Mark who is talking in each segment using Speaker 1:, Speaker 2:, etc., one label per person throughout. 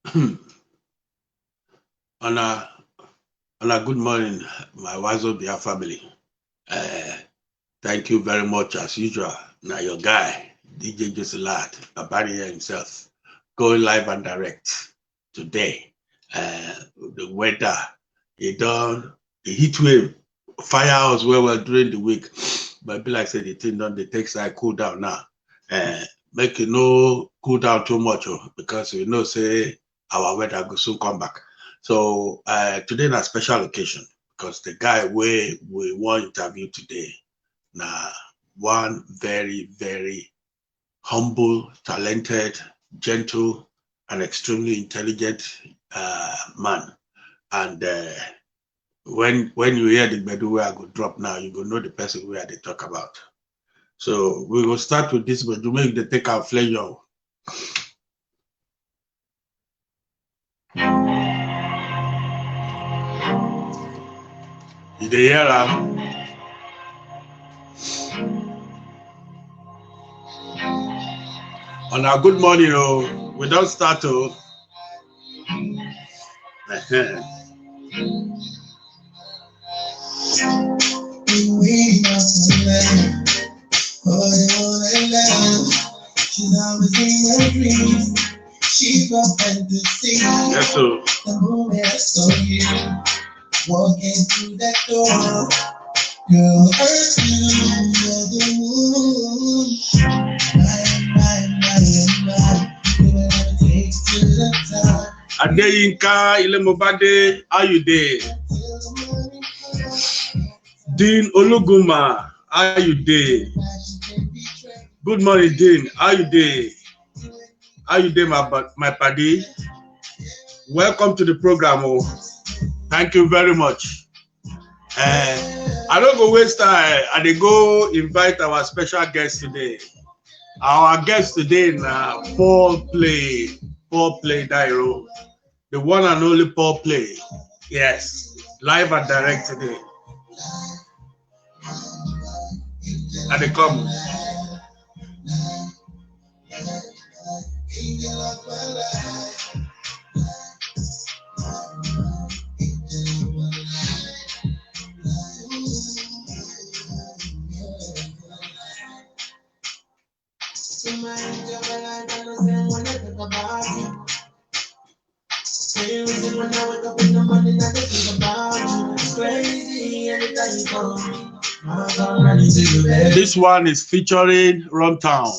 Speaker 1: On a good morning, my WAZOBIA family. Thank you very much as usual. Now your guy, DJ Jossy Abari himself, going live and direct today. The weather, the heat wave, fire us well during the week. But like I said, the thing done, the takes I cool down now. Make it no cool down too much because we know say our weather will soon come back. So today is a special occasion because the guy we want interview today now one very, very humble, talented, gentle, and extremely intelligent man. And when you hear the bedu where I go drop now, you go know the person where they talk about. So we will start with this, but you make the take our flavor. You hear am? On our good morning, we don't start to.
Speaker 2: She's always in my dreams. She's my fantasy.
Speaker 1: Yes, sir.
Speaker 2: The moment I saw you walking through that door, girl, you're the moon. You never take to the top.
Speaker 1: Adeyinka Ilemobade, how you dey? Dean Oluguma, how you dey? Good morning, Dean. How you dey? How you dey, my paddy? Welcome to the program. Thank you very much. I don't go waste time. I dey go invite our special guest today. Our guest today na Paul Play Dairo, the one and only Paul Play. Yes, live and direct today. And they come. This one is featuring Runtown.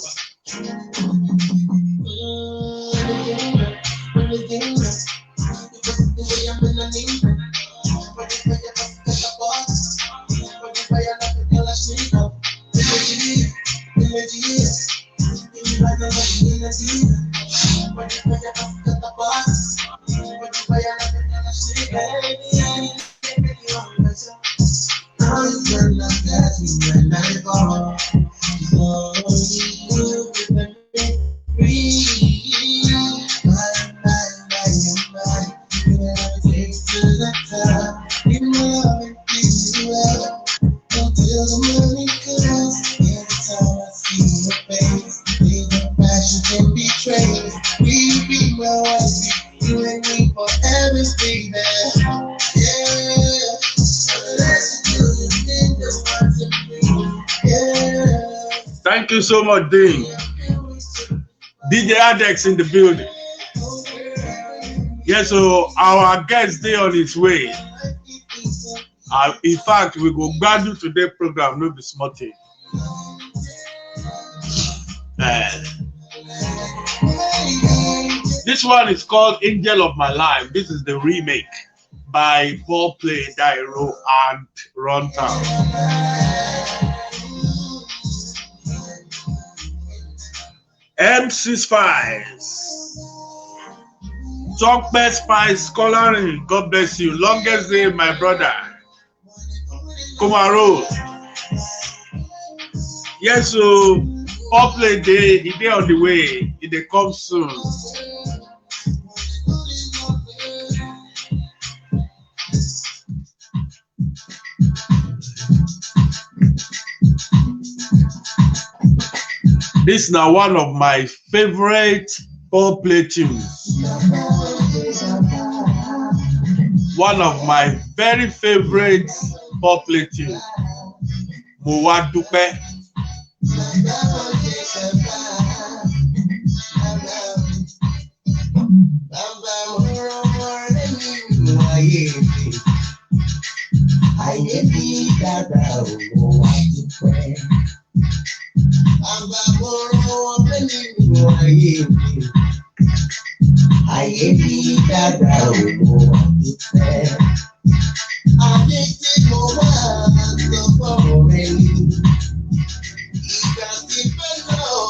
Speaker 1: Thank you so much, Dean. DJ Adex in the building. Yes, so our guest day on its way. In fact, we go gbadu today program, no be small thing. This one is called Angel of My Life. This is the remake by Paul Play, Dairo, and Runtown. MC Spice, Talk Best Spice, Coloring, God bless you. Longest day, my brother. Kumaro. Yes, so Paul Play Day, he day on the way. He dey come soon. This is now one of my favorite Paul Play tunes. one of my very favorite popular tunes, Mo Wá Dúpẹ́.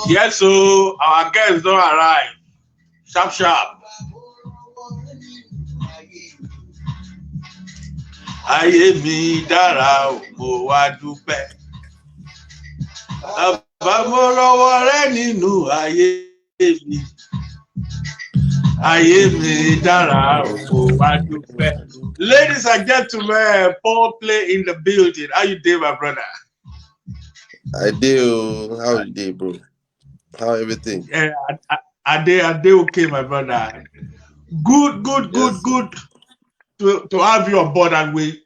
Speaker 1: Yes, so our guests don't arrive. Sharp, sharp. Ayé mi dára o, mo wá dúpẹ́. Bàbá mo rọwọ́ rẹ nínú ayé mi. Ayé mi dára o, mo wá dúpẹ́. Ladies and gentlemen, Paul play in the building. How you doing, my brother?
Speaker 3: I do. How you day, bro? How everything?
Speaker 1: Yeah, I did okay, my brother. Good, to have you on board, and we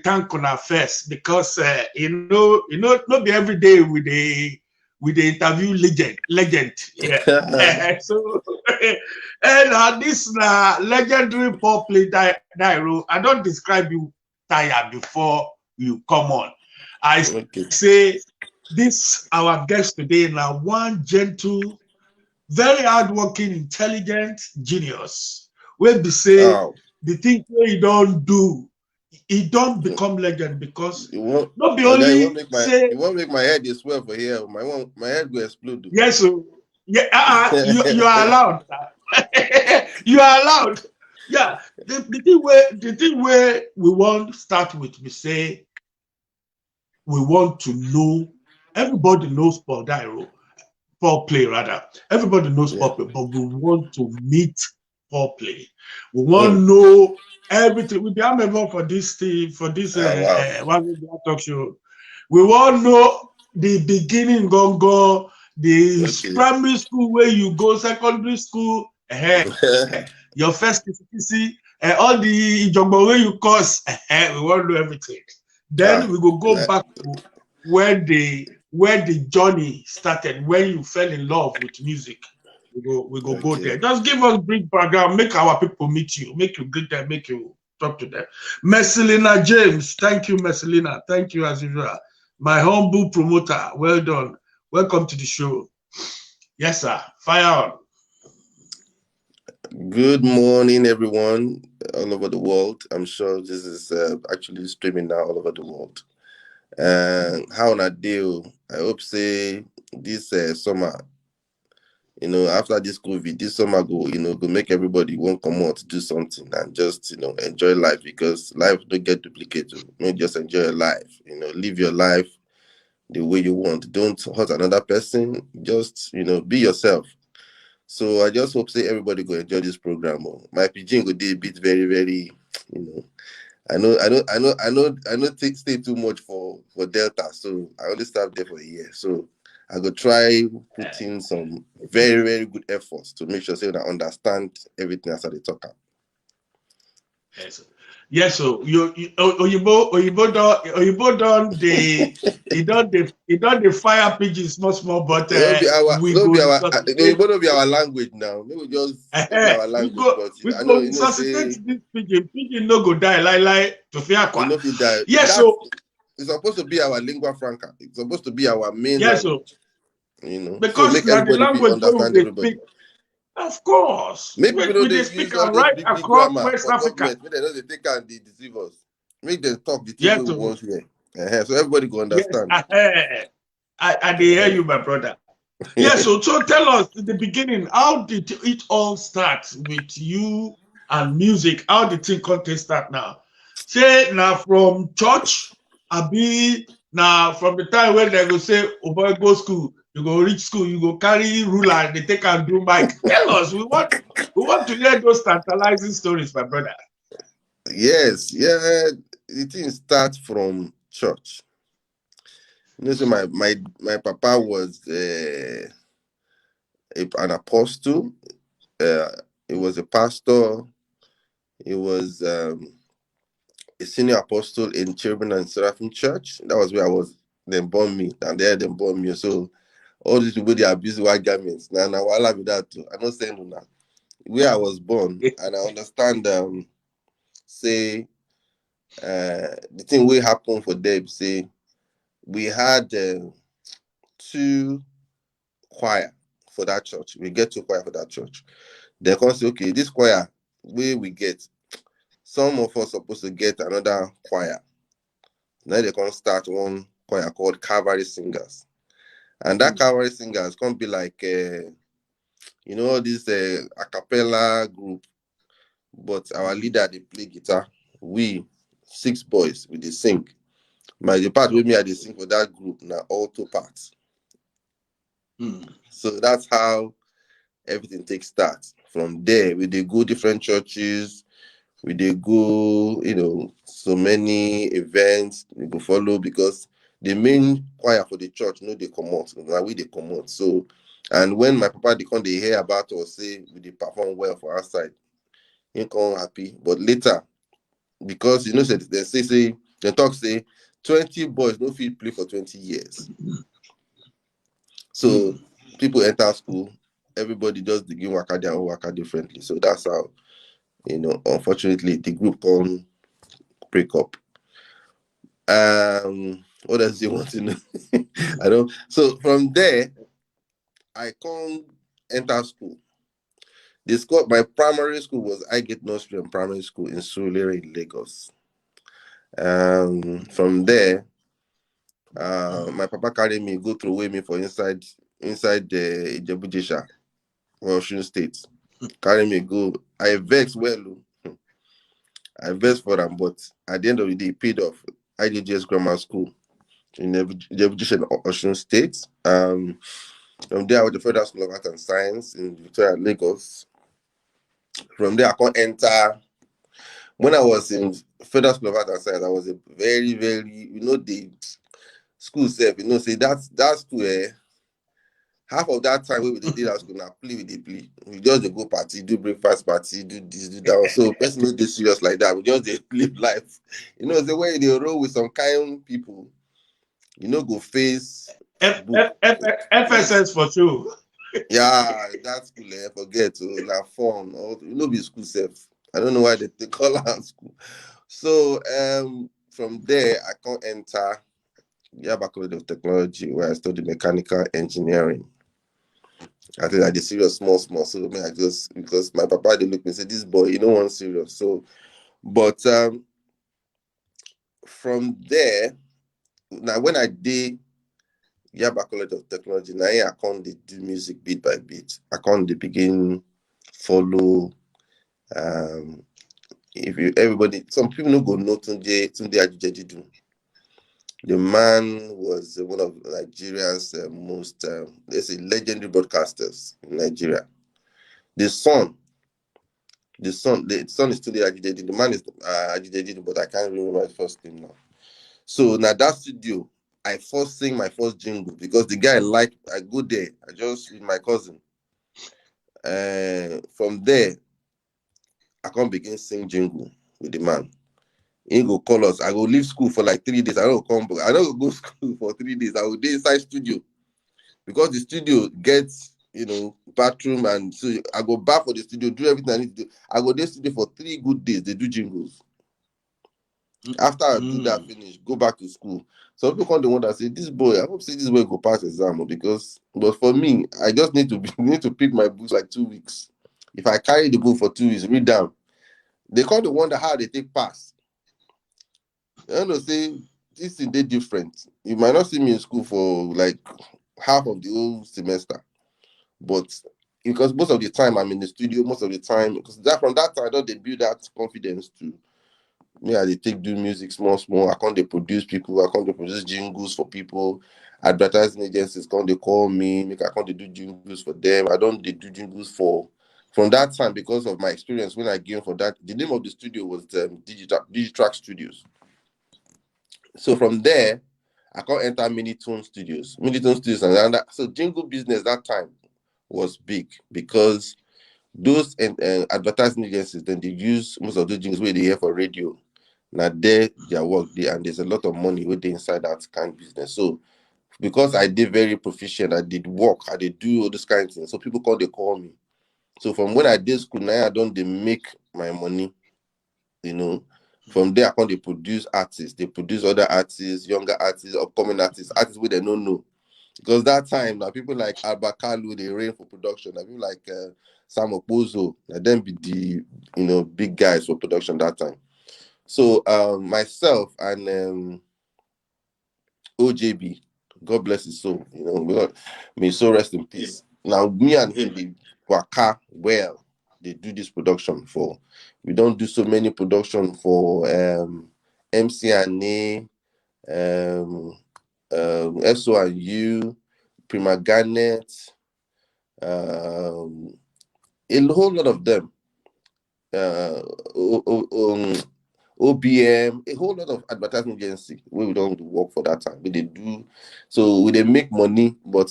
Speaker 1: thank on our first because not be every day with the interview legend. Yeah. So and this legendary pop play Dairo, I don't describe you tired before you come on. I say this our guest today now one gentle, very hardworking, intelligent genius. Will be say the thing you don't do, it don't become legend because not be only
Speaker 3: you won't make my head swell for here. My head will explode.
Speaker 1: Yes, so yeah, you are allowed. You are allowed. Yeah, the thing where we want to start with, we say we want to know. Everybody knows Paul Dairo. Paul play rather. Everybody knows Paul play, but we want to meet Paul play. We want to know everything. We be able for this thing, for this talk show. We want to know the beginning, go the primary school where you go, secondary school, your first CCC, all the jumbo where you course. We want to know everything. Then we go back to where the journey started, when you fell in love with music. We go there. Just give us brief background, make our people meet you, make you greet them, make you talk to them. Messelina James, thank you, Messelina. Thank you as usual. My humble promoter, well done. Welcome to the show. Yes, sir. Fire on.
Speaker 3: Good morning, everyone, all over the world. I'm sure this is actually streaming now all over the world. How on a deal? I hope say this summer, after this COVID, this summer go make everybody want come out to do something and just enjoy life, because life don't get duplicated. Just enjoy your life. Live your life the way you want. Don't hurt another person. Just be yourself. So I just hope say everybody go enjoy this program. My pigeon go do a bit very, very, I know stay too much for Delta, so I only start there for a year. So I go try put in some very, very good efforts to make sure say I understand everything as I talk about.
Speaker 1: Yes, so Oyibo don the fire pigeons small, but
Speaker 3: we go be our language now. We just our language, but
Speaker 1: I know resuscitate this pigeon no go die like to fear.
Speaker 3: Yes, so it's supposed to be our lingua franca. It's supposed to be our main language.
Speaker 1: Because
Speaker 3: so make everybody understand everybody.
Speaker 1: Of course.
Speaker 3: Maybe
Speaker 1: we speak right across West Africa.
Speaker 3: Maybe they know they take and they deceive us. Make them talk the thing we want here. So everybody go understand.
Speaker 1: Yes, I hear you, my brother. Yes, so tell us in the beginning, how did it all start with you and music? How did the contest start now? Say now from church, now from the time when they go say, oh boy, go school. You go reach school, you go carry ruler, they take and do mic. Tell us, we want to hear those tantalizing stories, my brother.
Speaker 3: Yes, the thing starts from church. So my papa was an apostle. He was a pastor. He was a senior apostle in Cherubim and Seraphim Church. That was where I was. Then born me, and there then born me. So all these people they abuse white garments. Now while with that too. I'm not saying no now. Where I was born, and I understand say the thing will happen for them. Say we had 2 choir for that church. We get 2 choir for that church. They can say, okay, this choir we get, some of us supposed to get another choir. Now they can start one choir called Calvary Singers. And that Calvary Singers can be like this a cappella group, but our leader they play guitar. We 6 boys we they sing. The part with me I they sing for that group now alto parts. So that's how everything takes start. From there, we they go different churches, we they go, so many events we go follow because the main choir for the church they come out. Now we they come out. So and when my papa they hear about us say we they perform well for our side, he come happy. But later, because they say they talk say 20 boys no fit play for 20 years. So people enter school, everybody just begin waka their own waka differently. So that's how, unfortunately the group can break up. What else do you want to know? I don't. So from there, I can't enter school. My primary school was I Get Nursery and Primary School in Surulere in Lagos. From there, my papa carried me, go through me for inside the Ijebu-Jesha, Osun State. Carry me go. I vex well. I vex for them, but at the end of the day, it paid off. I did just grammar school in Ijebu-Jesha, Osun State. From there, I went to Federal School of Art and Science in Victoria, Lagos. From there, I can't enter. When I was in Federal School of Art and Science, I was a very, very, the school self, say that school, half of that time we did that school now play with the play. We just dey go party, do breakfast party, do this, do that. So person no dey serious like that. We just dey live life. The way they roll with some kind people, go face book.
Speaker 1: FSS for sure.
Speaker 3: Yeah, that school forget na fun. Be school self. I don't know why they call our school. So from there I can't enter Yaba College of Technology where I studied mechanical engineering. I think I did serious small. So I just because my papa they look me and say this boy, want serious. So but from there, now when I did Yaba College of Technology, now I can't do music bit by bit. I can't begin follow some people no go know Tunde Ajujeju. The man was one of Nigeria's most, let's say, legendary broadcasters in Nigeria. The son is still the Ajujeju. The man is Ajujeju, but I can't remember his first name now. So now that studio, I first sing my first jingle because the guy I go there, I just with my cousin. From there, I can't begin sing jingle with the man. He go call us. I go leave school for like 3 days. I don't come back. I don't go school for 3 days. I will be inside studio because the studio gets bathroom, and so I go back for the studio, do everything I need to do. I go there studio for 3 good days. They do jingles. After I do that finish, go back to school. Some people come the one that say this boy. I hope say this boy go pass exam but for me, I just need to pick my books like 2 weeks. If I carry the book for 2 weeks, read down. They come to wonder how they take pass. Say this thing they different. You might not see me in school for like half of the whole semester, but because most of the time I'm in the studio, most of the time because from that time I don't they build that confidence to me. I do music small. I can't they produce people. I can't they produce jingles for people. Advertising agencies can't they call me. I can't they do jingles for them. I don't they do jingles for. From that time, because of my experience when I came for that, the name of the studio was Digitrack Studios. So from there, I can't enter Minitone Studios. And so jingle business that time was big because those advertising agencies, then they use most of those jingles where they hear for radio. Now there their work there, and there's a lot of money with the inside that kind of business. So because I did very proficient, I did work, I did do all this kind of things. So people they call me. So from when I did school, now I don't they make my money, you know. From there, I can't they produce artists, they produce other artists, younger artists, upcoming artists where they don't know. Because that time now people like Albakalu, they reign for production. Now people like Sam Opozo, them be the big guys for production that time. So myself and OJB, God bless his soul, may his soul rest in peace. Now me and him they waka well. They do this production for. We don't do so many production for MC and A, SO and U, Prima Garnet, a whole lot of them. Uh, OBM, a whole lot of advertising agency where we don't work for that time. We they do so we they make money, but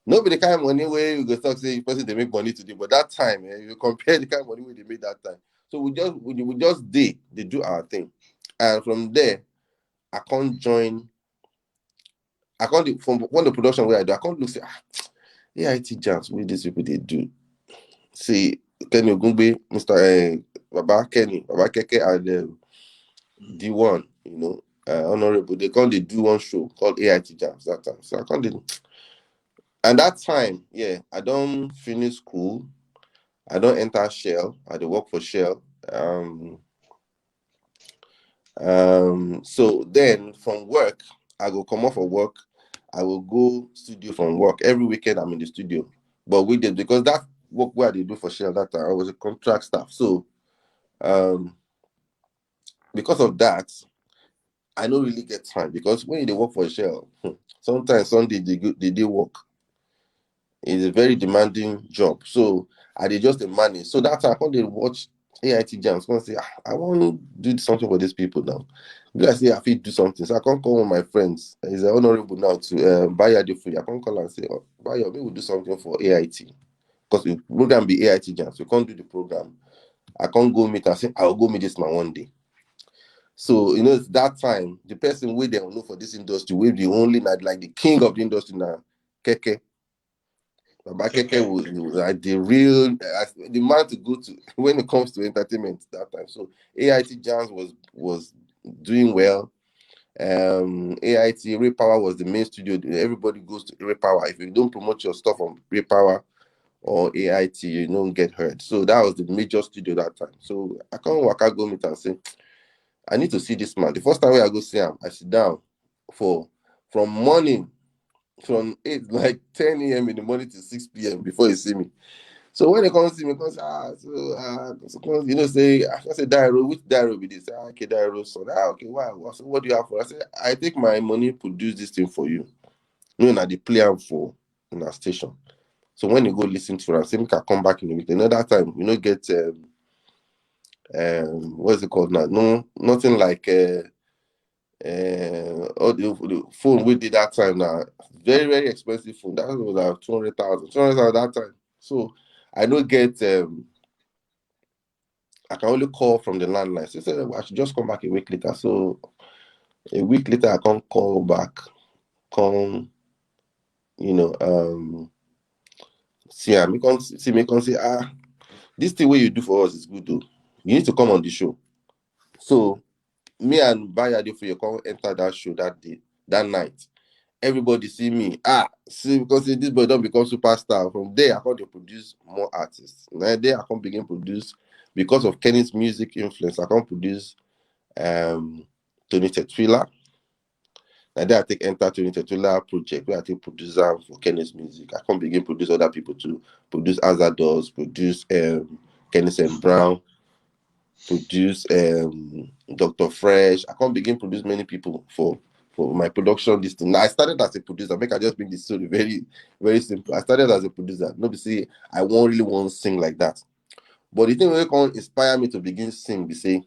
Speaker 3: nobody kind of money where you go talk say person they make money today. But that time, you compare the kind of money where they made that time. So we just they do our thing, and from there I can't join. I can't from one the production where I do. I can't look say AIT jams what these people they do. See Kenny Ogungbe, Mr. Baba Keke, and D1, honorable. They can't they do one show called AIT jams that time. So I can't. And that time, yeah, I don't finish school. I don't enter Shell. I do work for Shell. So then from work, I go come off for work. I will go studio from work. Every weekend I'm in the studio. But we did because that work where they do for Shell that time, I was a contract staff. So because of that, I don't really get time because when they work for Shell, sometimes Sunday they do work. It's a very demanding job. So I did just the money. So that time I can't watch AIT jams. I say, I want to do something for these people now. Because I say I feel do something. So I can't call one of my friends. He's honorable now to buy a free. I can't call and say, oh, buy your we will do something for AIT. Because the program be AIT jams. We can't do the program. I can't go meet and say, I'll go meet this man one day. So it's that time, the person where they will know for this industry, will be only like the king of the industry now, Keke. Baba Keke was like the real the man to go to when it comes to entertainment that time. So AIT Jams was doing well. AIT Ray Power was the main studio. Everybody goes to Ray Power. If you don't promote your stuff on Ray Power or AIT, you don't get heard. So that was the major studio that time. So I can't walk out go meet and say, I need to see this man. The first time I go see him, I sit down from morning from 10 a.m. in the morning to 6 p.m. before you see me. So when they come see me, come say, say, I say, Dairo, which Dairo be this? Okay, Dairo, so okay, wow. So what do you have for? I say, I take my money, produce this thing for you. They play am for in our station. So when you go listen to it, I say, make I come back in the week. That time, get what's it called now? No, nothing like all the phone we did that time now, very very expensive phone. That was like 200,000 that time. So I don't get I can only call from the landline. So I said, well, I should just come back a week later. So a week later I can't call back, come see me come see me come say, this thing what you do for us is good though, you need to come on the show. So me and Bayade for you come enter that show that day, that night. Everybody see me. See, because this boy don't become superstar. From there, I can't produce more artists. Now there I can't begin produce because of Kenny's music influence. I can't produce Tony Tetwila. Now there I take enter Tony Tetwila project where I take producer for Kenny's music. I can't begin produce other people to produce Azados, produce Kenneth and Brown, produce Dr. Fresh. I can't begin produce many people for my production this thing. Now I started as a producer. Make I just make this story very, very simple. I started as a producer. Nobody say I won't really want to sing like that. But the thing that can inspire me to begin sing, be say,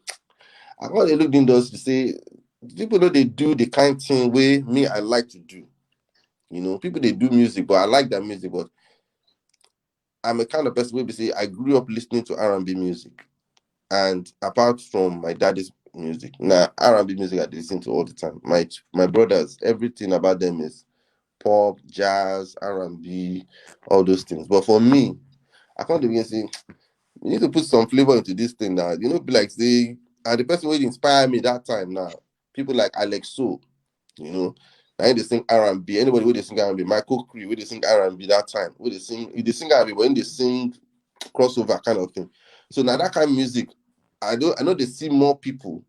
Speaker 3: I got to look in those to say people know they do the kind of thing way me I like to do. People they do music, but I like that music, but I'm a kind of person where be say I grew up listening to R&B music. And apart from my daddy's music. Now R&B music I listen to all the time. My brothers, everything about them is pop, jazz, R&B, all those things. But for me, I can't even say you need to put some flavor into this thing now. You know, be like say, and the person who inspire me that time now, people like Alex So, you know, now they sing R&B. Anybody where they sing R&B, Michael Cree, where they sing R&B that time, where they sing R&B, when they sing crossover kind of thing. So now that kind of music, I know they see more people.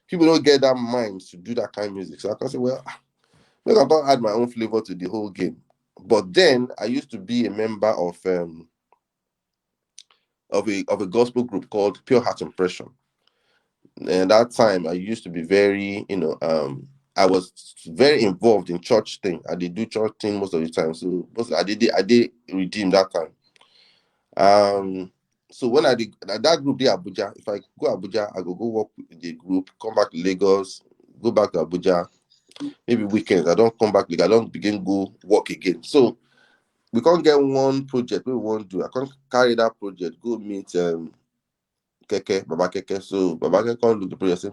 Speaker 3: People don't get that mind to do that kind of music. So I can say, well, maybe I can add my own flavor to the whole game. But then I used to be a member of a gospel group called Pure Heart Impression. And that time I used to be very, I was very involved in church thing. I did do church thing most of the time. So I did redeem that time. So when I did that group, did Abuja. If I go Abuja, I go work with the group, come back to Lagos, go back to Abuja. Maybe weekends. I don't come back. Like I don't begin go work again. So we can't get one project we want to do. I can't carry that project. Go meet Keke, Baba Keke. So Baba Keke can't look the project. Say,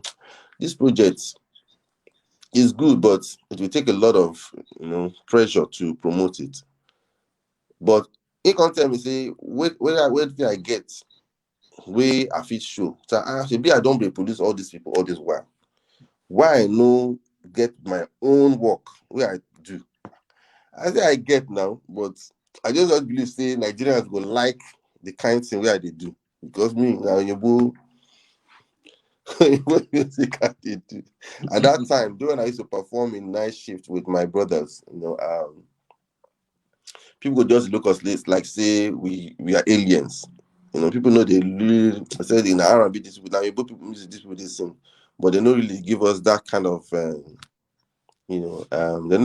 Speaker 3: this project is good, but it will take a lot of pressure to promote it. But he can't tell me say where did I get where I fit show. So maybe I don't produce all these people all this while. Why I no get my own work where I do. I say I get now, but I just don't believe say Nigerians go like the kind thing where they do. Because me now you music I did do. At that time, though when I used to perform in night shift with my brothers, people would just look us like say we are aliens. People know they really I said in R&B this people now you put people music this people they sing, but they don't really give us that kind of they know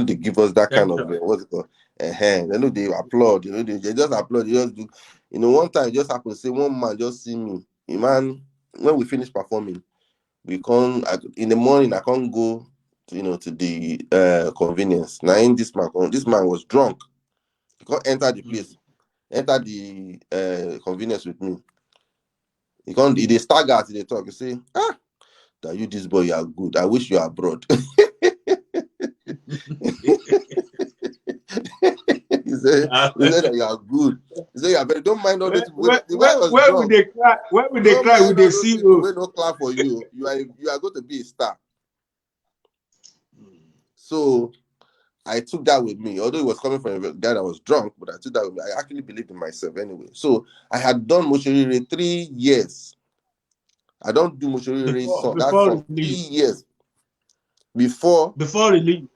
Speaker 3: they give us that kind of what's it called? They know they applaud, they just applaud, they just do. One time it just happened to say one man just see me. A man, when we finish performing, we can't in the morning I can't go to the convenience. Now in this man was drunk. He can't enter the place, enter the convenience with me. He they stagger as they talk. You say, that you this boy you are good. I wish you are abroad. he said that you are good. He said, yeah, but don't mind all those people. The guy was
Speaker 1: where would
Speaker 3: drunk.
Speaker 1: they cry? Where would they
Speaker 3: Don't
Speaker 1: cry? Would
Speaker 3: mind
Speaker 1: they
Speaker 3: all those
Speaker 1: see
Speaker 3: people
Speaker 1: you?
Speaker 3: will not clap for you. You are going to be a star. So I took that with me, although it was coming from a guy that was drunk, but I took that with me. I actually believed in myself anyway. So I had done Moshorire 3 years. I don't do Moshorire song, that
Speaker 1: Before
Speaker 3: song 3
Speaker 1: release.
Speaker 3: years before
Speaker 1: Release.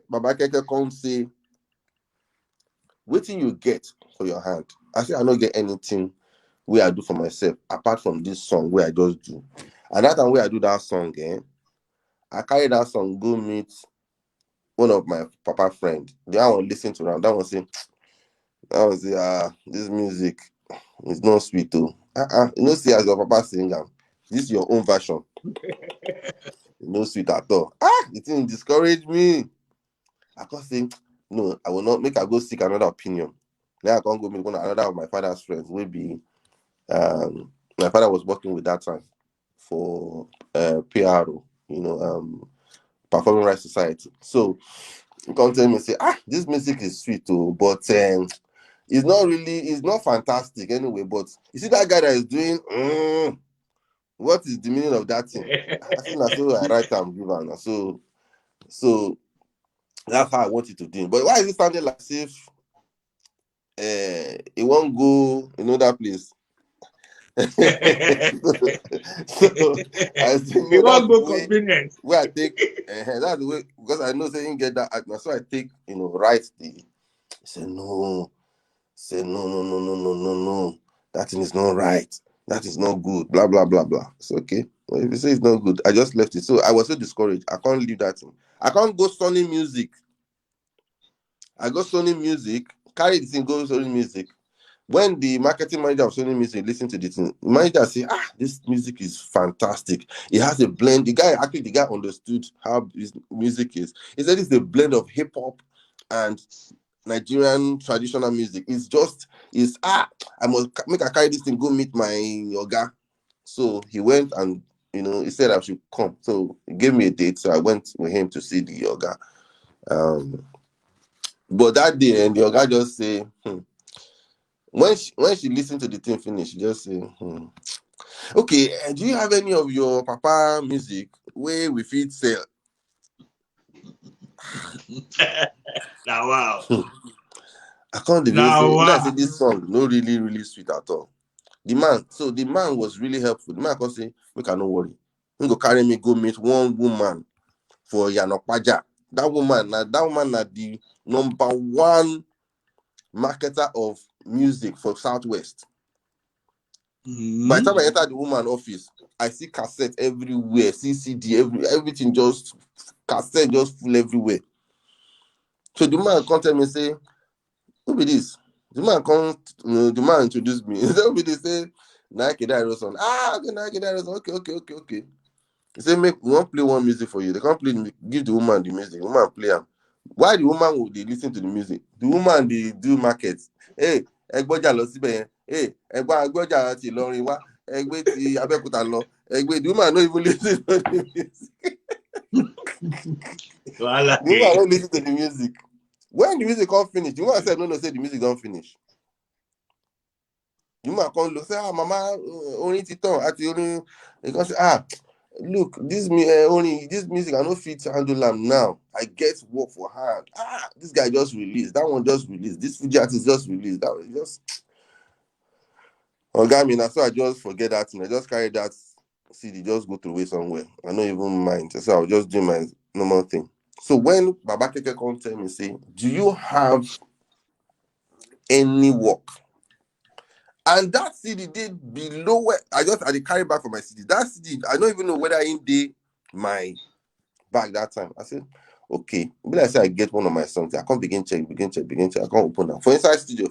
Speaker 3: Baba Keke come say, wetin you get for your hand. I say I don't get anything where I do for myself apart from this song where I just do. And that time where I do that song, I carry that song go meet one of my papa friend. The one listen to him. That one say, this music is not sweet too. See as your papa sing am. This is your own version. No sweet at all. The thing discouraged me. I can't say, no, I will not make I go seek another opinion. Now I can't go meet another of my father's friends. Will be my father was working with that time for PRO, Performing Rights Society. So you come tell me say, this music is sweet too, but it's not fantastic anyway. But you see that guy that is doing what is the meaning of that thing? I think that's so I write and give am. So that's how I want it to do. But why is it sounding like if it won't go that place? So I think
Speaker 1: They
Speaker 3: that's
Speaker 1: won't
Speaker 3: the
Speaker 1: go
Speaker 3: way
Speaker 1: convenience.
Speaker 3: where I take that's the way because I know saying get that act. So I take write the say no, no. That thing is not right. That is not good. Blah blah blah blah. It's okay. Well, if you say it's not good, I just left it. So I was so discouraged. I can't leave that thing. I can't go Sony music. I go Sony music, carry the thing, go Sony music. When the marketing manager of Sony Music listened to the thing, the manager say, this music is fantastic. It has a blend. The guy understood how his music is. He said it's a blend of hip hop and Nigerian traditional music. I must make I carry this thing, go meet my yoga. So he went and he said I should come. So he gave me a date. So I went with him to see the yoga. But that day, and the yoga just say, when she listened to the thing finish, she just say, okay, do you have any of your papa music where we fit sell?
Speaker 1: Now, wow.
Speaker 3: I can't even
Speaker 1: Now,
Speaker 3: say,
Speaker 1: wow.
Speaker 3: I say this song no really, really sweet at all. The man was really helpful. The man can say, make I no worry. He go carry me go meet one woman for Yanokwaja. That woman na the number one marketer of music for Southwest. By the time I enter the woman office, I see cassette everywhere, CCD, everything just cassette just full everywhere. So the man come tell me say, who be this? The man introduced me. Who be this? Say, Nike Dairo son. Okay, Nike Dairo son. Okay. He say, we won't play one music for you. They can't play, give the woman the music. The woman play them. Why the woman would they listen to the music? The woman they do markets. Hey, Egboja lo síbẹ̀. Hey, Egboja ti Ìlọrin wá. Egbe ti Abẹ́òkúta lọ. The woman no even listen to the music. The woman don't listen to the music. When the music can't finish, the woman said, no, say the music don't finish. The woman can't look, say, mama, only titan, ati only, they can say, look, this music, I don't fit handle them now. I get work for hand. This guy just released. That one just released. This Fuji artist just released. That one just. So I just forget that thing. I just carry that CD, just go away somewhere. I don't even mind. So I'll just do my normal thing. So when Baba Keke come tell me, say, do you have any work? And that CD did below where I carry back for my CD. That CD, I don't even know whether in did my bag that time. I said, okay. But I said I get one of my songs. I can't begin check. I can't open that. For inside studio,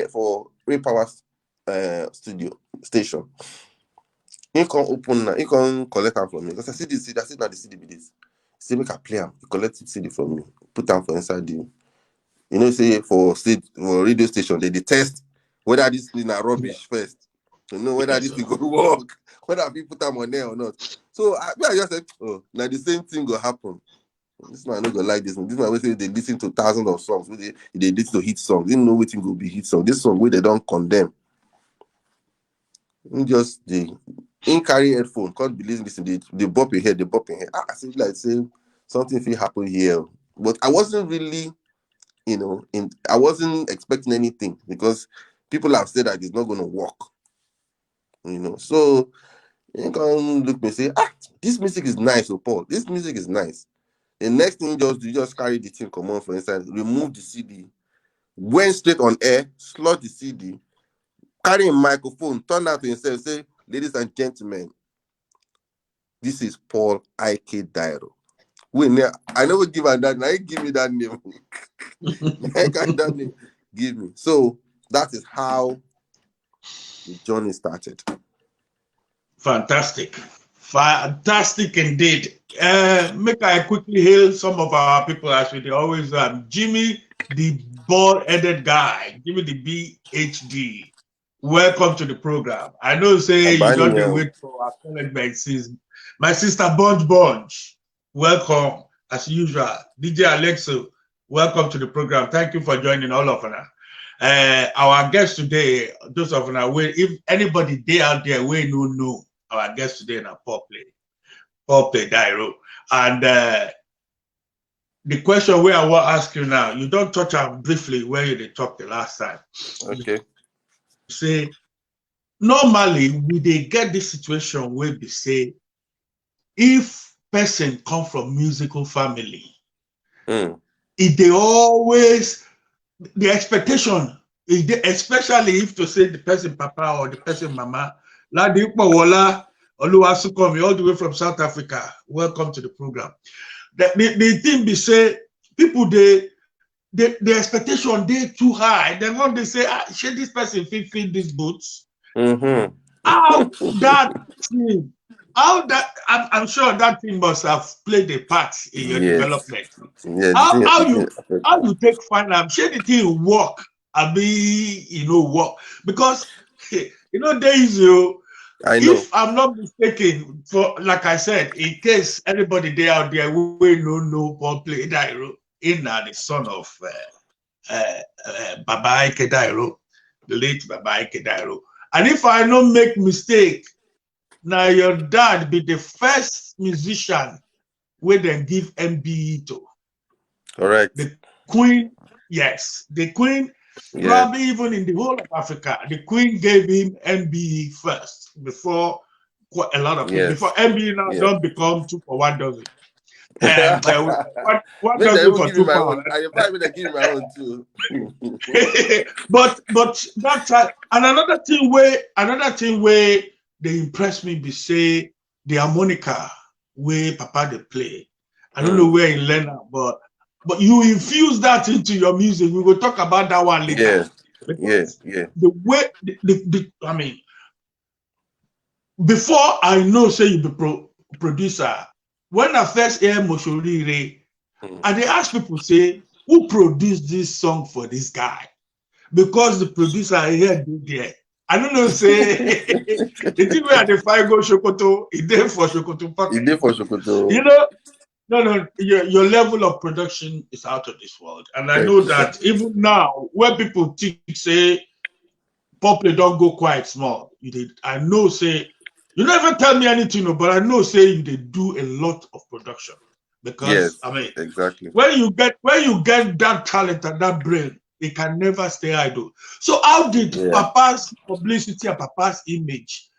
Speaker 3: for Ray Power studio station. He can't open that. He can't collect them from me. Because I see this CD. I said, now the CD be this. He said, make a play them. He collect the CD from me. Put them for inside the, say for radio station, they test whether this thing are rubbish first. To know whether this thing go work, whether people put them on there or not. So I just said, now the same thing will happen. This man not gonna like this one. This man will say they listen to thousands of songs. They listen to hit songs. They know which thing will be hit song. This song where they don't condemn. They carry headphone, can't be listening. They bop your head, I see like say something will happen here. But I wasn't really, I wasn't expecting anything because people have said that it's not gonna work. So you can look and say, this music is nice, Paul. This music is nice. The next thing you just carry the thing, come on for inside, remove the CD, went straight on air, slot the CD, carry a microphone, turn out to himself, say, ladies and gentlemen, this is Paul I.K. Dairo. I never give her that. Now give me that name. That name. Give me. So that is how the journey started.
Speaker 1: Fantastic indeed. Make I quickly hail some of our people as we always Jimmy, the bald-headed guy, Jimmy the BHD. Welcome to the program. I know say you don't wait for acknowledgement. My sister Bunch. Welcome as usual. DJ Alexo, welcome to the program. Thank you for joining all of us. Our guest today, those of us, if anybody there out there, we know our guest today in a Paul play Dairo. And the question where I will ask you now, you don't touch on briefly where you talked the last time.
Speaker 3: Okay.
Speaker 1: You say, normally, we they get this situation where they say, if person come from musical family, if they always, the expectation, especially if to say the person papa or the person mama, Ladipa Oluwasukomi, all the way from South Africa, welcome to the program. The thing be say, people, the expectation, they too high. Then when they say, should this person fit these boots? How that I'm sure that thing must have played a part in your development.
Speaker 3: Yeah,
Speaker 1: how you take find out should the thing work? Work because days
Speaker 3: I know.
Speaker 1: If I'm not mistaken, for like I said, in case anybody there out there we no Paul play Dairo, in the son of Baba Ike Dairo, the late Baba Ike Dairo. And if I don't make mistake, now your dad be the first musician where they give MBE to.
Speaker 3: Correct.
Speaker 1: The Queen, yes, the Queen,
Speaker 3: Yeah.
Speaker 1: probably even in the whole of Africa, the Queen gave him MBE first before quite a lot of people. Before
Speaker 3: Yes.
Speaker 1: MBE now
Speaker 3: Yeah.
Speaker 1: don't become 2 for 1 dozen. One
Speaker 3: Maybe they
Speaker 1: dozen
Speaker 3: will
Speaker 1: for
Speaker 3: give me
Speaker 1: two
Speaker 3: my
Speaker 1: pounds.
Speaker 3: own. I probably they give me my own too.
Speaker 1: but that time, and another thing where they impress me be say the harmonica where Papa they play. I don't know where he learn that, but you infuse that into your music. We will talk about that one later.
Speaker 3: Yeah. Yeah.
Speaker 1: Because
Speaker 3: Yeah.
Speaker 1: the way I mean, before I know say you be producer, when I first hear Moshorire,
Speaker 3: Mm.
Speaker 1: and they ask people say, who produced this song for this guy? Because the producer here did there. I don't know, say the thing where the fire go Shokoto, it there for Shokoto
Speaker 3: He
Speaker 1: pocket.
Speaker 3: did for Shokoto.
Speaker 1: You know, no, your level of production is out of this world. And I
Speaker 3: Thank
Speaker 1: know
Speaker 3: you, sir.
Speaker 1: that even now, where people think say Popley don't go quite small, you did. I know, say, you never tell me anything, but I know, say, you did do a lot of production. Because,
Speaker 3: Yes.
Speaker 1: I mean,
Speaker 3: Exactly.
Speaker 1: when you get that talent and that brain, it can never stay idle. So how did
Speaker 3: Yeah.
Speaker 1: Papa's publicity and Papa's image,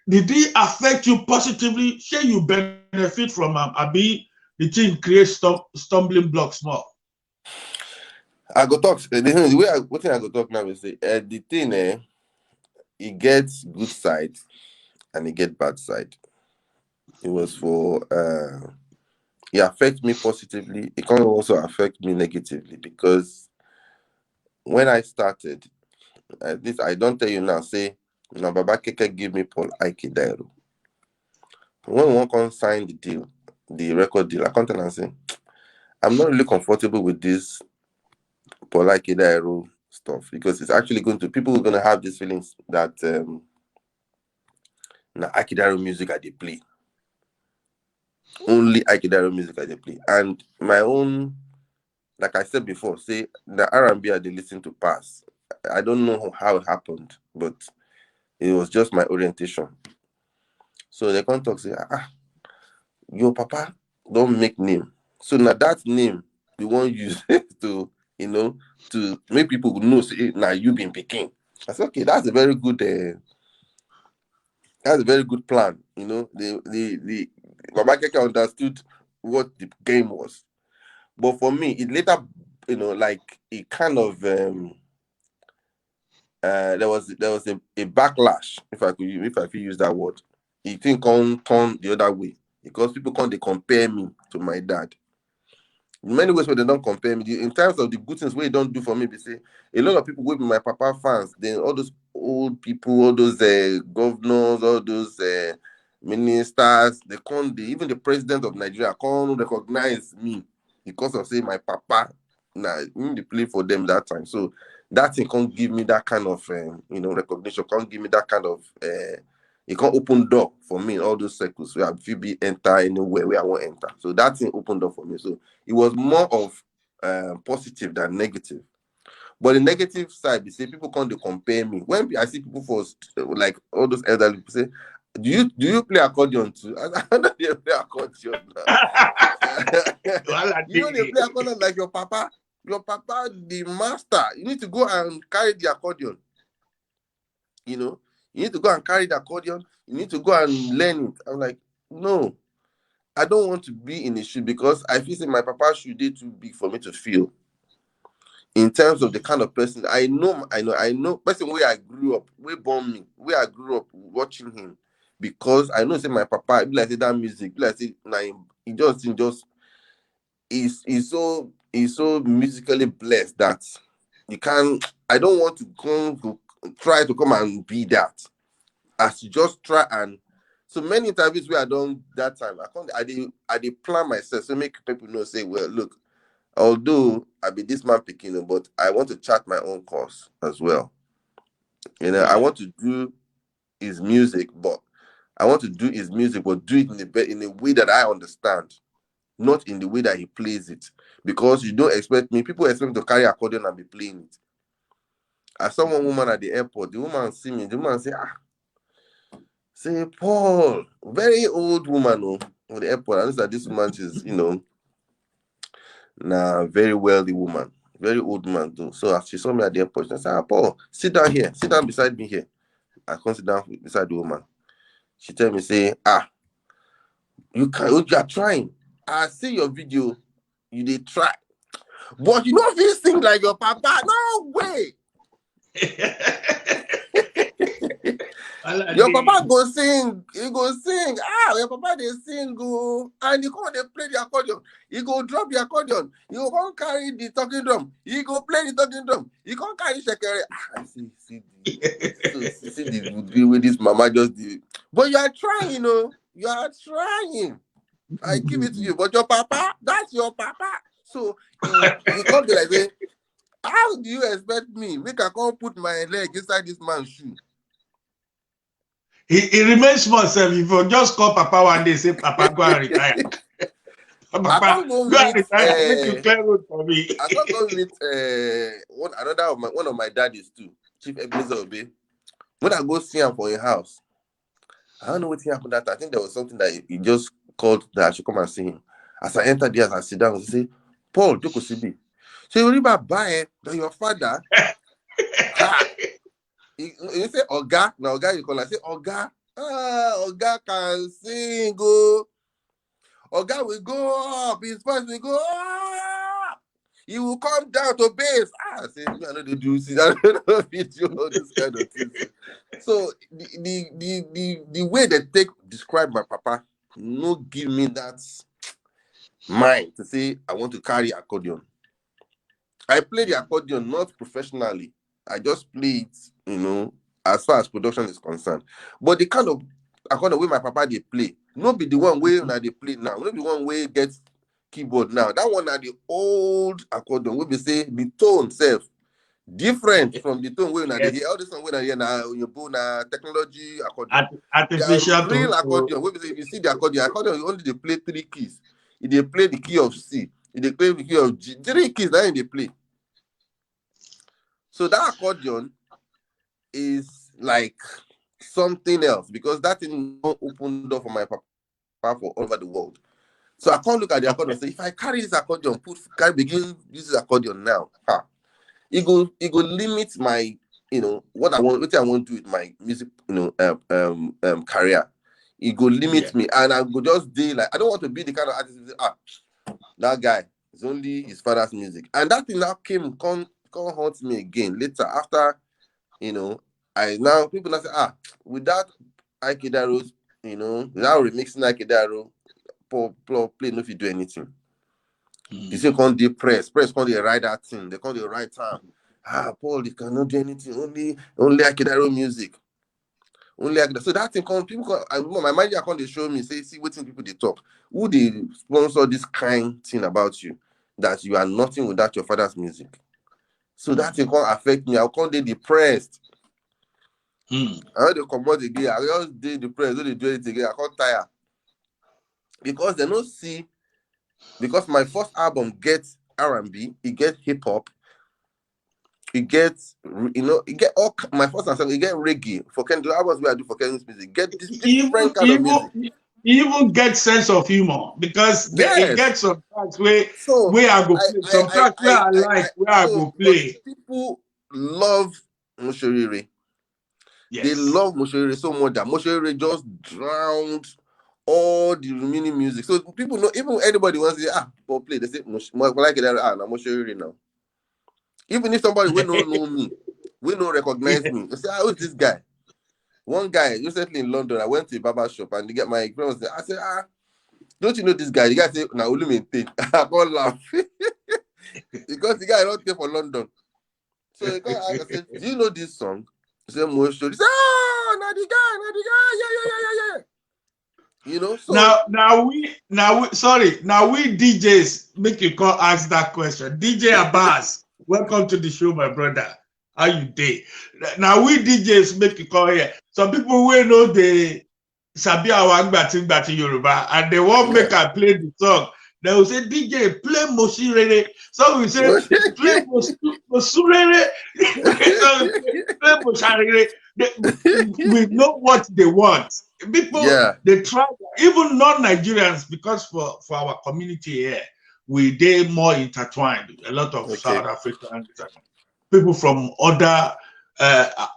Speaker 1: did it affect you positively? Share you benefit from Abi the thing create stumbling blocks more.
Speaker 3: I go talk. The way what thing I go talk now is say the thing it gets good side and it get bad side. It was for it affects me positively. It can also affect me negatively because when I started, this I don't tell you now. Say now, Baba Keke give me Paul Ike Dairo. When we want to sign the deal, the record deal, I come tell and say I'm not really comfortable with this Paul Ike Dairo stuff because it's actually going to people are going to have these feelings that now Ike Dairo music I they play only Ike Dairo music I they play and my own. Like I said before, say the R&B I they listen to pass. I don't know how it happened, but it was just my orientation. So they come talk say, your papa don't make name. So now that name we won't use to you know to make people know say now you been picking. I said okay, that's a very good plan. You know the Mama Keke understood what the game was, but for me it later like it kind of there was a backlash if I could use that word. It think come turn the other way because people come they compare me to my dad. In many ways where they don't compare me in terms of the good things where they don't do for me. They say a lot of people will be my papa fans. Then all those old people, all those governors, all those ministers, even the president of Nigeria can't recognize me because of say my papa. Nah, they play for them that time. So that thing can't give me that kind of recognition. Can't give me that kind of it can't open door for me in all those circles where I feel be enter anywhere where I want to enter. So that thing opened up for me. So it was more of positive than negative. But the negative side, they say people come to compare me. When I see people for like all those elderly people say, "Do you play accordion too?" I don't know they play accordion now. You know they play accordion like your papa. Your papa, the master. You need to go and carry the accordion. You know, you need to go and carry the accordion. You need to go and learn it. I'm like, no, I don't want to be in a shoe because I feel like my papa's shoe they too big for me to feel. In terms of the kind of person I know person where I grew up, where born me, where I grew up watching him. Because I know say my papa, be like say that music, be like say nah, he just he's so musically blessed that you can't I don't want to try to come and be that. As you just try and so many interviews where I done that time, I did plan myself so make people know say, well, look, although I be this man picking, but I want to chart my own course as well. I want to do his music, but I want to do his music, but do it in a way that I understand, not in the way that he plays it. Because you don't expect me, people expect me to carry accordion and be playing it. I saw one woman at the airport, the woman see me, the woman say, Paul, very old woman, at the airport. I know that this woman is, very wealthy woman, very old woman too. So as she saw me at the airport, she said, Paul, sit down here, sit down beside me here. I come sit down beside the woman. She tell me, say, you are trying. I see your video, you did try. But you don't feel sing like your papa. No way. Your papa go sing. He go sing. Your papa they sing go. And you come they play the accordion. He go drop the accordion. You go carry the talking drum. He go play the talking drum. He go carry shekere. I see the way this mama just did. But you are trying, You are trying. I give it to you. But your papa, that's your papa. So you come be like, say, how do you expect me? Make I come put my leg inside this man's shoe.
Speaker 1: He remains small self. If you just call Papa one day, say, Papa, go and retire. Papa, go and retire. Make you clear road for me.
Speaker 3: I can't go meet one of my daddies too, Chief Ebenezer Obey. When I go see him for a house, I don't know what happened that. I think there was something that he just called that I should come and see him. As I enter there, as I sit down, he say, Paul, Joko Sibi. So you remember buy that your father? You say Oga, now Oga you call. I say Oga. Oga can sing. Oga will go up. His voice will go up. He will come down to bass. I say, I know the juices. I don't know video all this kind of things. So the way they describe my papa, no give me that mind to say I want to carry accordion. I play the accordion not professionally. I just play it, as far as production is concerned. But the kind of accordion way my papa they play, not be the one way now they play now. Not be one way gets keyboard now. That one are the old accordion. We say the tone self different from the tone way now they hear all this one way now hear now your bone technology accordion.
Speaker 1: Artificial
Speaker 3: real accordion. We say if you see the accordion you only they play 3 keys. If they play the key of C, if they play the key of G, 3 keys now they play. So that accordion is like something else because that thing opened door for my papa for all over the world. So I can't look at the accordion and say, if I carry this accordion, begin use this accordion now, it go limit my, what I want to do with my music, career. It go limit me, and I go just do like I don't want to be the kind of artist who say, that guy is only his father's music, and that thing now come haunt me again later after, I now people now say, without Ike Dairo's, without remixing Ike Dairo, play no if you do anything. You say can't do press can't they write that thing, they can't they write time. Paul, they cannot do anything, only Ike Dairo music. Only Ike. So that thing people my mind can't they show me, say, see what people they talk. Who they sponsor this kind thing about you that you are nothing without your father's music. So that thing can't affect me. I can't be depressed. I heard they come out again. I just did depressed. Don't they do it again? I can't tire. Because they don't see. Because my first album gets R&B, it gets hip hop, it gets it get all my first album, it get reggae for Kendrick. Albums where I do for Kendrick's music, get this different kind of music.
Speaker 1: You even get sense of humor because it gets some tracks where I go play. Some tracks where I like where I go play.
Speaker 3: People love Moshorire. Yes. They love Moshorire so much that Moshorire just drowned all the remaining music. So people know, even anybody wants to say, Paul play, they say, like it, I'm Moshorire now. Even if somebody will not know me, will not recognize me, they say, who's this guy? One guy recently in London, I went to a barber shop and they get my friend was there. I said, don't you know this guy? The guy said, now only maintain. I can't laugh because the guy don't care for London. So I said, do you know this song? He said, Mosho. He said, not the guy, yeah. So
Speaker 1: now we DJs make you call ask that question. DJ Abbas, welcome to the show, my brother. How you day? Now we DJs make you call here. Some people will know the Sabia Wangbatin Yoruba, and they won't make I play the song. They will say, DJ, play Moshirere. So we say, play Moshirere. So play Moshirere. We know what they want. People, they try, even non-Nigerians, because for our community here, they more intertwined. A lot of South African people from other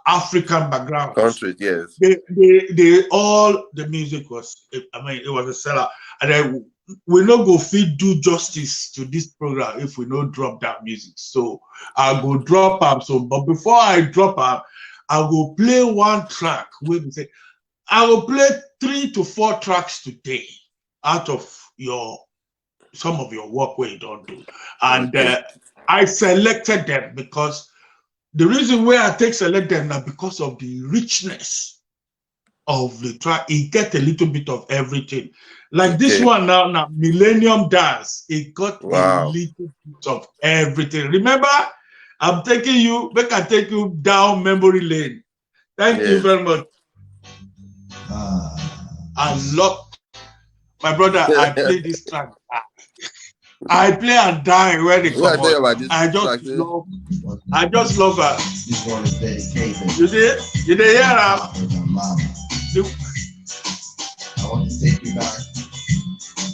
Speaker 1: African backgrounds.
Speaker 3: Countries, yes.
Speaker 1: They all, the music was, I mean, it was a seller. And then we not go fit do justice to this program if we don't drop that music. So I'll go drop up. So, but before I drop up, I'll go play one track. We say, I will play 3 to 4 tracks today out of some of your work where you don't do. And I selected them because the reason why I select them now because of the richness of the track. It get a little bit of everything. Like this one now, Millennium Dance. It got a little bit of everything. Remember, I'm taking you, I can take you down memory lane. Thank you very much. I love, my brother, I play this track. I play and die when it comes on. I just love her.
Speaker 2: This one is dedicated.
Speaker 1: You see? You hear her?
Speaker 2: I want to take you back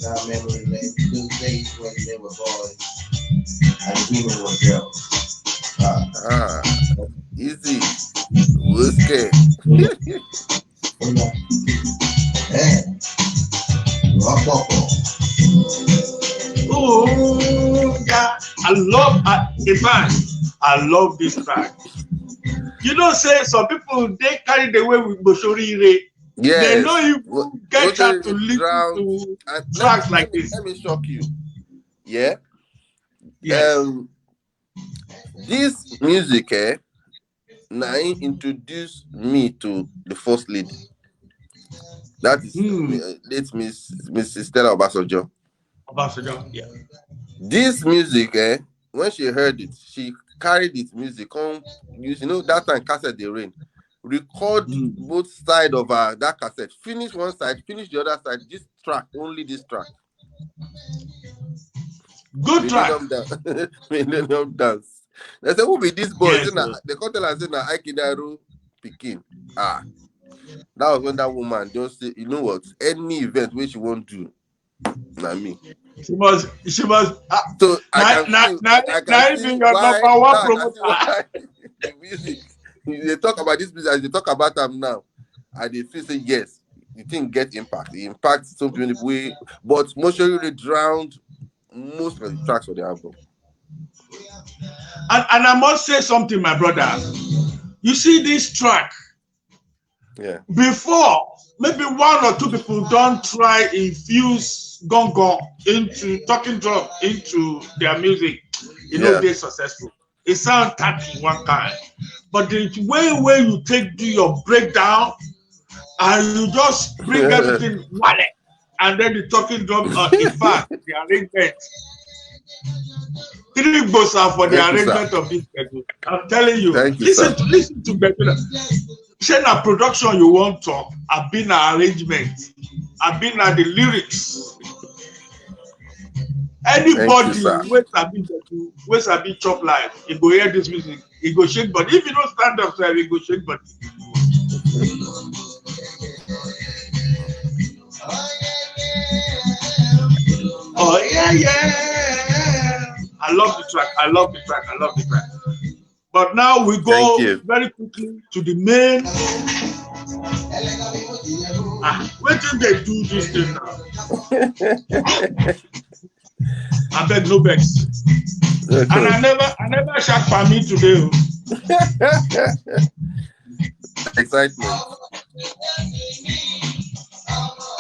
Speaker 2: down memory lane. Those days when they were boys and women were girls.
Speaker 3: Easy. Whiskey.
Speaker 1: Oh, yeah. I love this track. You know, say some people, they carry the way with Boshorire.
Speaker 3: Yes.
Speaker 1: They know you get chance to listen to tracks like this.
Speaker 3: Let me shock you. Yeah?
Speaker 1: Yes.
Speaker 3: This music, now introduced me to the first lady. That is late Miss Stella Obasanjo.
Speaker 1: Yeah.
Speaker 3: This music, when she heard it, she carried this music on. You know, that time cassette they rain. Record both sides of that cassette. Finish one side, finish the other side. This track, only this track.
Speaker 1: Good track.
Speaker 3: Millennium Dance. They say, who be this boy? Yes, they call tell us na Dairo Pikin. That was when that woman just say, you know what? Any event which you won't do, not me.
Speaker 1: She must.
Speaker 3: So I can see why the music. They talk about this music as they talk about them now. And they feel say yes, the thing get impact. It impacts some people way, but mostly really drowned most of the tracks for the album.
Speaker 1: And I must say something, my brother. You see this track.
Speaker 3: Yeah.
Speaker 1: Before, maybe 1 or 2 people don't try infuse gong into talking drum into their music. You know, they're successful. It sounds tacky one kind, but the way where you do your breakdown and you just bring everything wallet, and then the talking drum. In fact, the arrangement. 3 bossa for the arrangement of this. I'm telling you. Listen to better. Say na production you want talk. I've been an arrangement. I've been at the lyrics. Anybody who sabi chop life, he go hear this music, he go shake body. If you don't stand up, he go shake body. Oh yeah. I love the track. But now we go very quickly to the main. Wait till they do this thing now. I beg no vex. And I never shock for me today.
Speaker 3: Excitement.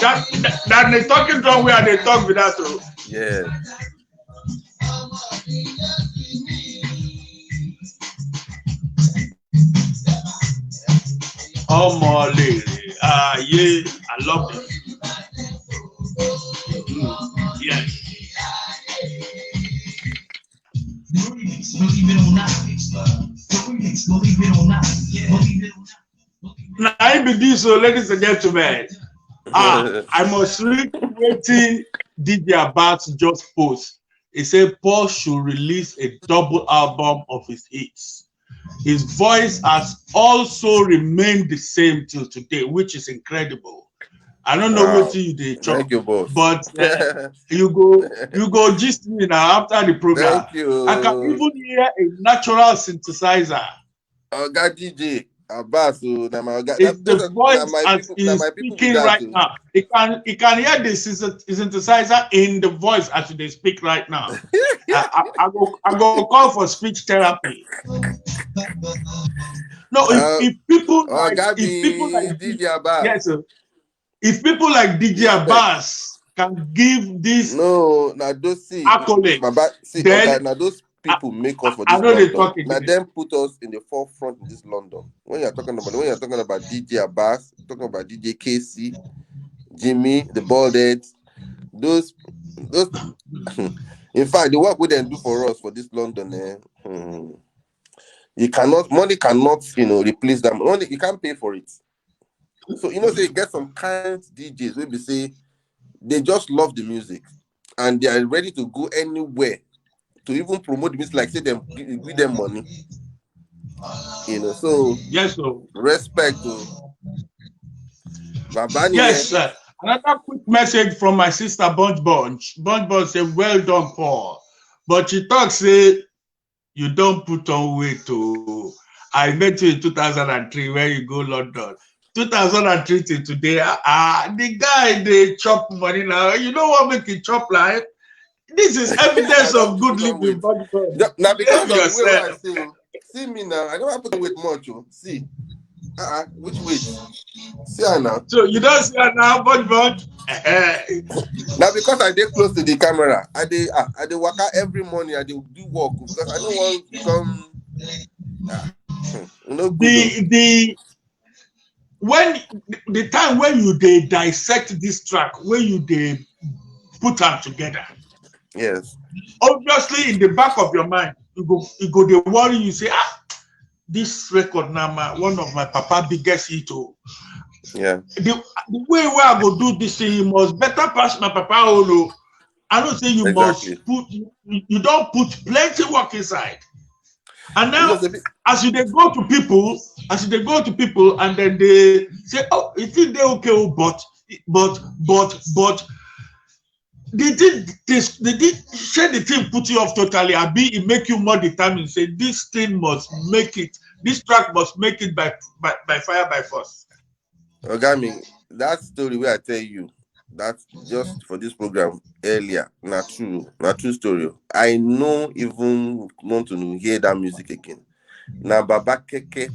Speaker 1: That they talking drum where they talk with that too.
Speaker 3: Yeah.
Speaker 1: Oh Molly, yeah, I love it. Yes. Now, I be this, so ladies and gentlemen. I must read waiting DJ Abbas just post. He said Paul should release a double album of his hits. His voice has also remained the same till today, which is incredible. I don't know what
Speaker 3: Wow.
Speaker 1: you did,
Speaker 3: Thank you, boss.
Speaker 1: but you go gist me now after the program.
Speaker 3: Thank you.
Speaker 1: I can even hear a natural synthesizer.
Speaker 3: Oga DJ Abbas,
Speaker 1: It's the voice as he's speaking right now. He can hear the synthesizer in the voice as they speak right now. I go call for speech therapy. No, if people like
Speaker 3: DJ Abbas.
Speaker 1: Yes, sir. If people like DJ Abbas can give this accolade, then
Speaker 3: those people make us for
Speaker 1: I
Speaker 3: this
Speaker 1: know they
Speaker 3: London.
Speaker 1: talk
Speaker 3: Now
Speaker 1: again.
Speaker 3: them put us in the forefront in this London. When you're talking about DJ Abbas, talking about DJ KC, Jimmy, the Baldheads, those in fact, the work we then do for us for this London, money cannot, replace them. Money, you can't pay for it. So so you get some kind DJs where we say they just love the music and they are ready to go anywhere to even promote the music, like say them give them money. So
Speaker 1: yes, sir.
Speaker 3: Respect to Babani.
Speaker 1: Yes, sir. Another quick message from my sister Bunch. Bunch said, well done, Paul. But she talks, say, you don't put on weight to. I met you in 2003 where you go London. 2003 to today, the guy, they chop money now. You know what make it chop like? This is evidence of good living.
Speaker 3: Now, because of the way I see me now, I don't have to put on weight much. See, which weight? See her now.
Speaker 1: So you don't see her now, Bunch.
Speaker 3: Now because I did close to the camera, I did work out every morning. I did do work because I don't want to become
Speaker 1: the time when you dissect this track, when you put them together.
Speaker 3: Yes.
Speaker 1: Obviously, in the back of your mind, you go they worry. You say, this record now, one of my papa biggest hit.
Speaker 3: Yeah.
Speaker 1: The way where I go do this thing, you must better pass my papa. I don't say you must put. You don't put plenty work inside. And now, as they go to people, and then they say, "Oh, you think they're okay?" But they did share the thing, put you off totally. It make you more determined. Say this thing must make it. This track must make it by fire by force.
Speaker 3: Ogami, that story where I tell you, that's just for this program earlier. Not true story. I no even want to hear that music again. Now Baba Keke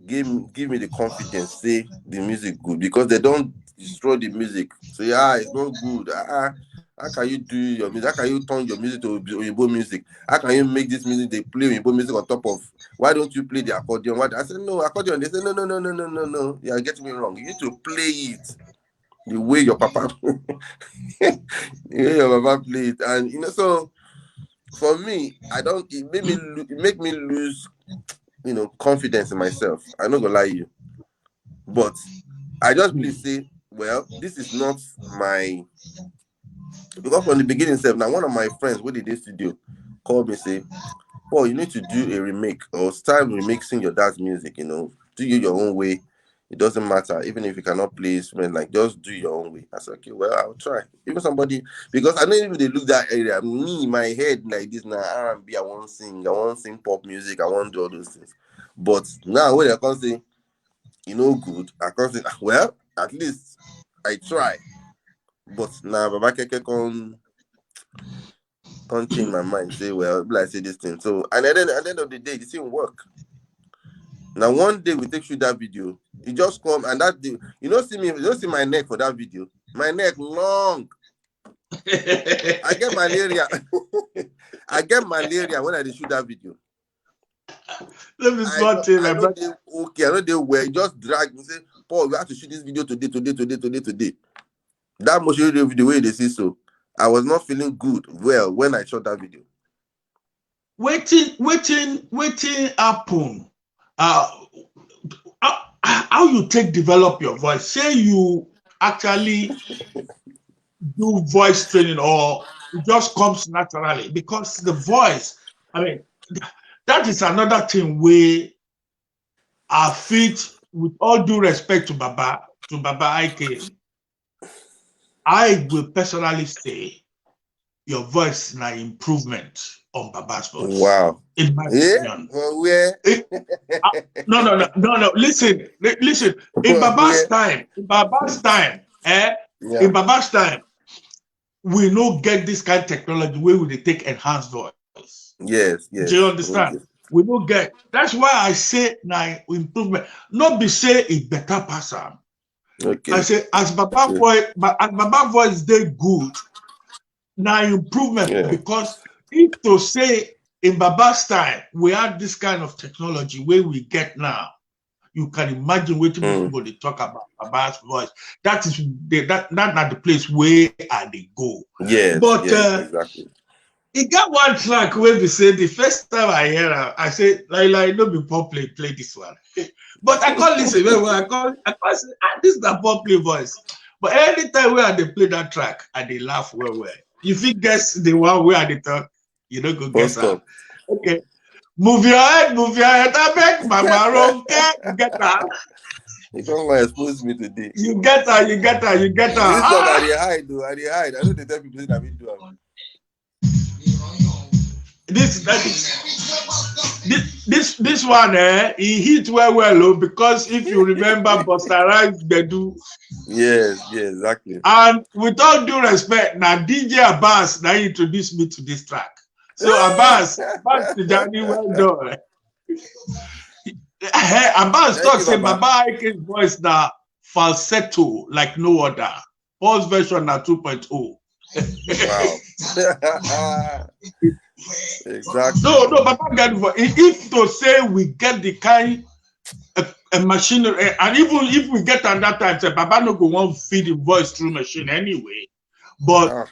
Speaker 3: give me the confidence, say the music good, because they don't destroy the music. Say it's not good. How can you do your music? How can you turn your music to Oyibo music? How can you make this music they play Oyibo music on top of? Why don't you play the accordion? I said no accordion. They say no. You are getting me wrong. You need to play it the way your papa play it, and so for me, it make me lose confidence in myself. I'm not gonna lie to you, but I just believe say, well, this is not my, because from the beginning itself, now one of my friends with the studio called me, say, Paul, you need to do a remake or start remixing your dad's music, do you your own way. It doesn't matter, even if you cannot play instrument, like just do your own way. I said, okay, well, I'll try. Even somebody, because I know even they look that area, me, my head like this now, R&B, I want to sing pop music, I want to do all those things. But now when I can say, good, I can say, well, at least I try. But now Baba Keke can't change my mind, say, well, I say this thing. So, and at the end of the day, it didn't work. Now, one day we take through that video. He just come, and that day, you don't see my neck for that video. My neck long. I get malaria. I get malaria when I shoot that video.
Speaker 1: Let me spot you, my brother.
Speaker 3: Okay, I know they were just drag me, say, Paul, we have to shoot this video today. That motion video, the way they say so, I was not feeling good when I shot that video.
Speaker 1: Waiting happen. How you develop your voice? Say you actually do voice training, or it just comes naturally, because the voice, I mean, that is another thing where I fit, with all due respect to Baba Ike, I will personally say your voice is an improvement on Baba's voice.
Speaker 3: Wow.
Speaker 1: In my opinion.
Speaker 3: Well, where?
Speaker 1: No. Listen. In Baba's time,
Speaker 3: Yeah.
Speaker 1: in Baba's time, we no get this kind of technology where we take enhanced voice.
Speaker 3: Yes.
Speaker 1: Do you understand?
Speaker 3: Okay.
Speaker 1: We don't get. That's why I say now improvement. Not be say a better person.
Speaker 3: Okay.
Speaker 1: I say as Baba voice they good. Now improvement, because if to say in Baba's time we had this kind of technology where we get now, you can imagine what people they talk about Baba's voice. That is that not the place where they go.
Speaker 3: Yes.
Speaker 1: But
Speaker 3: Exactly.
Speaker 1: It got one track where we say the first time I hear her, I said, like, no be pop play this one. But I can't listen. I can't say, this is the pop play voice. But anytime where they play that track, and they laugh well. If you guess the one where they talk, you don't go guess her. Okay. Move your head. I beg, Mama, okay, get her.
Speaker 3: You can't expose me today.
Speaker 1: You get her.
Speaker 3: This one I hide. I don't tell people that we do.
Speaker 1: This one, he hit well, because if you remember Busta Rhymes Bedu.
Speaker 3: Yes, exactly.
Speaker 1: And with all due respect, now DJ Abbas now introduced me to this track. So Abbas Tijani, well done. Abbas talks say Baba Ike's voice now falsetto like no other. Pulse version now 2.0.
Speaker 3: Wow. Exactly.
Speaker 1: No, Baba get if to say we get the kind a machine, and even if we get at that time, say Baba no go want feed the voice through machine anyway. But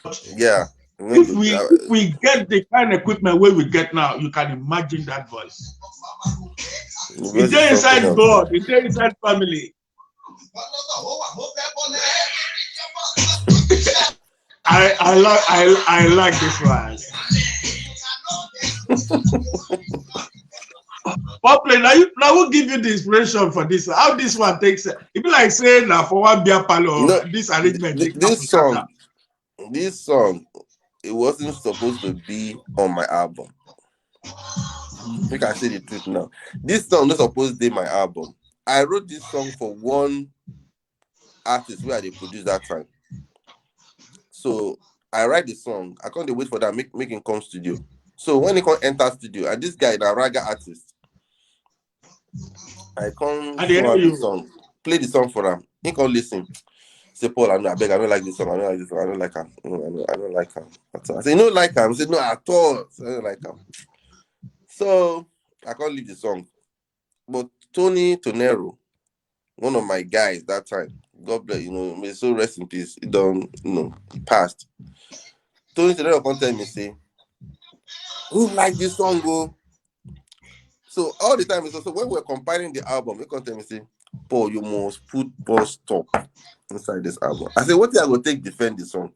Speaker 1: if we get the kind of equipment where we get now, you can imagine that voice. It's there inside God, it's there inside family. I like this one. Popular, now who give you the inspiration for this? How this one takes it? It be like saying now for one beer palo, this arrangement.
Speaker 3: This song, it wasn't supposed to be on my album. You can say the truth now. This song not supposed to be my album. I wrote this song for one artist where they produced that time. So I write the song. I can't wait for that make him come studio. So when he can't enter studio, and this guy is a raga artist, I can't play the song for him. He can't listen. Say, Paul, I beg, I don't like this song. I don't like him. I don't like him. I say, you don't like him. I say, no, at all. I don't like him. So I can't leave the song. But Tony Tonero, one of my guys that time, God bless, may so rest in peace. He passed. Tony Tonero come tell me, say, who like this song, go? So all the time, so when we're compiling the album, he come tell me, say, Paul, you must put Bus Stop inside this album. I said, what I go take defend the song?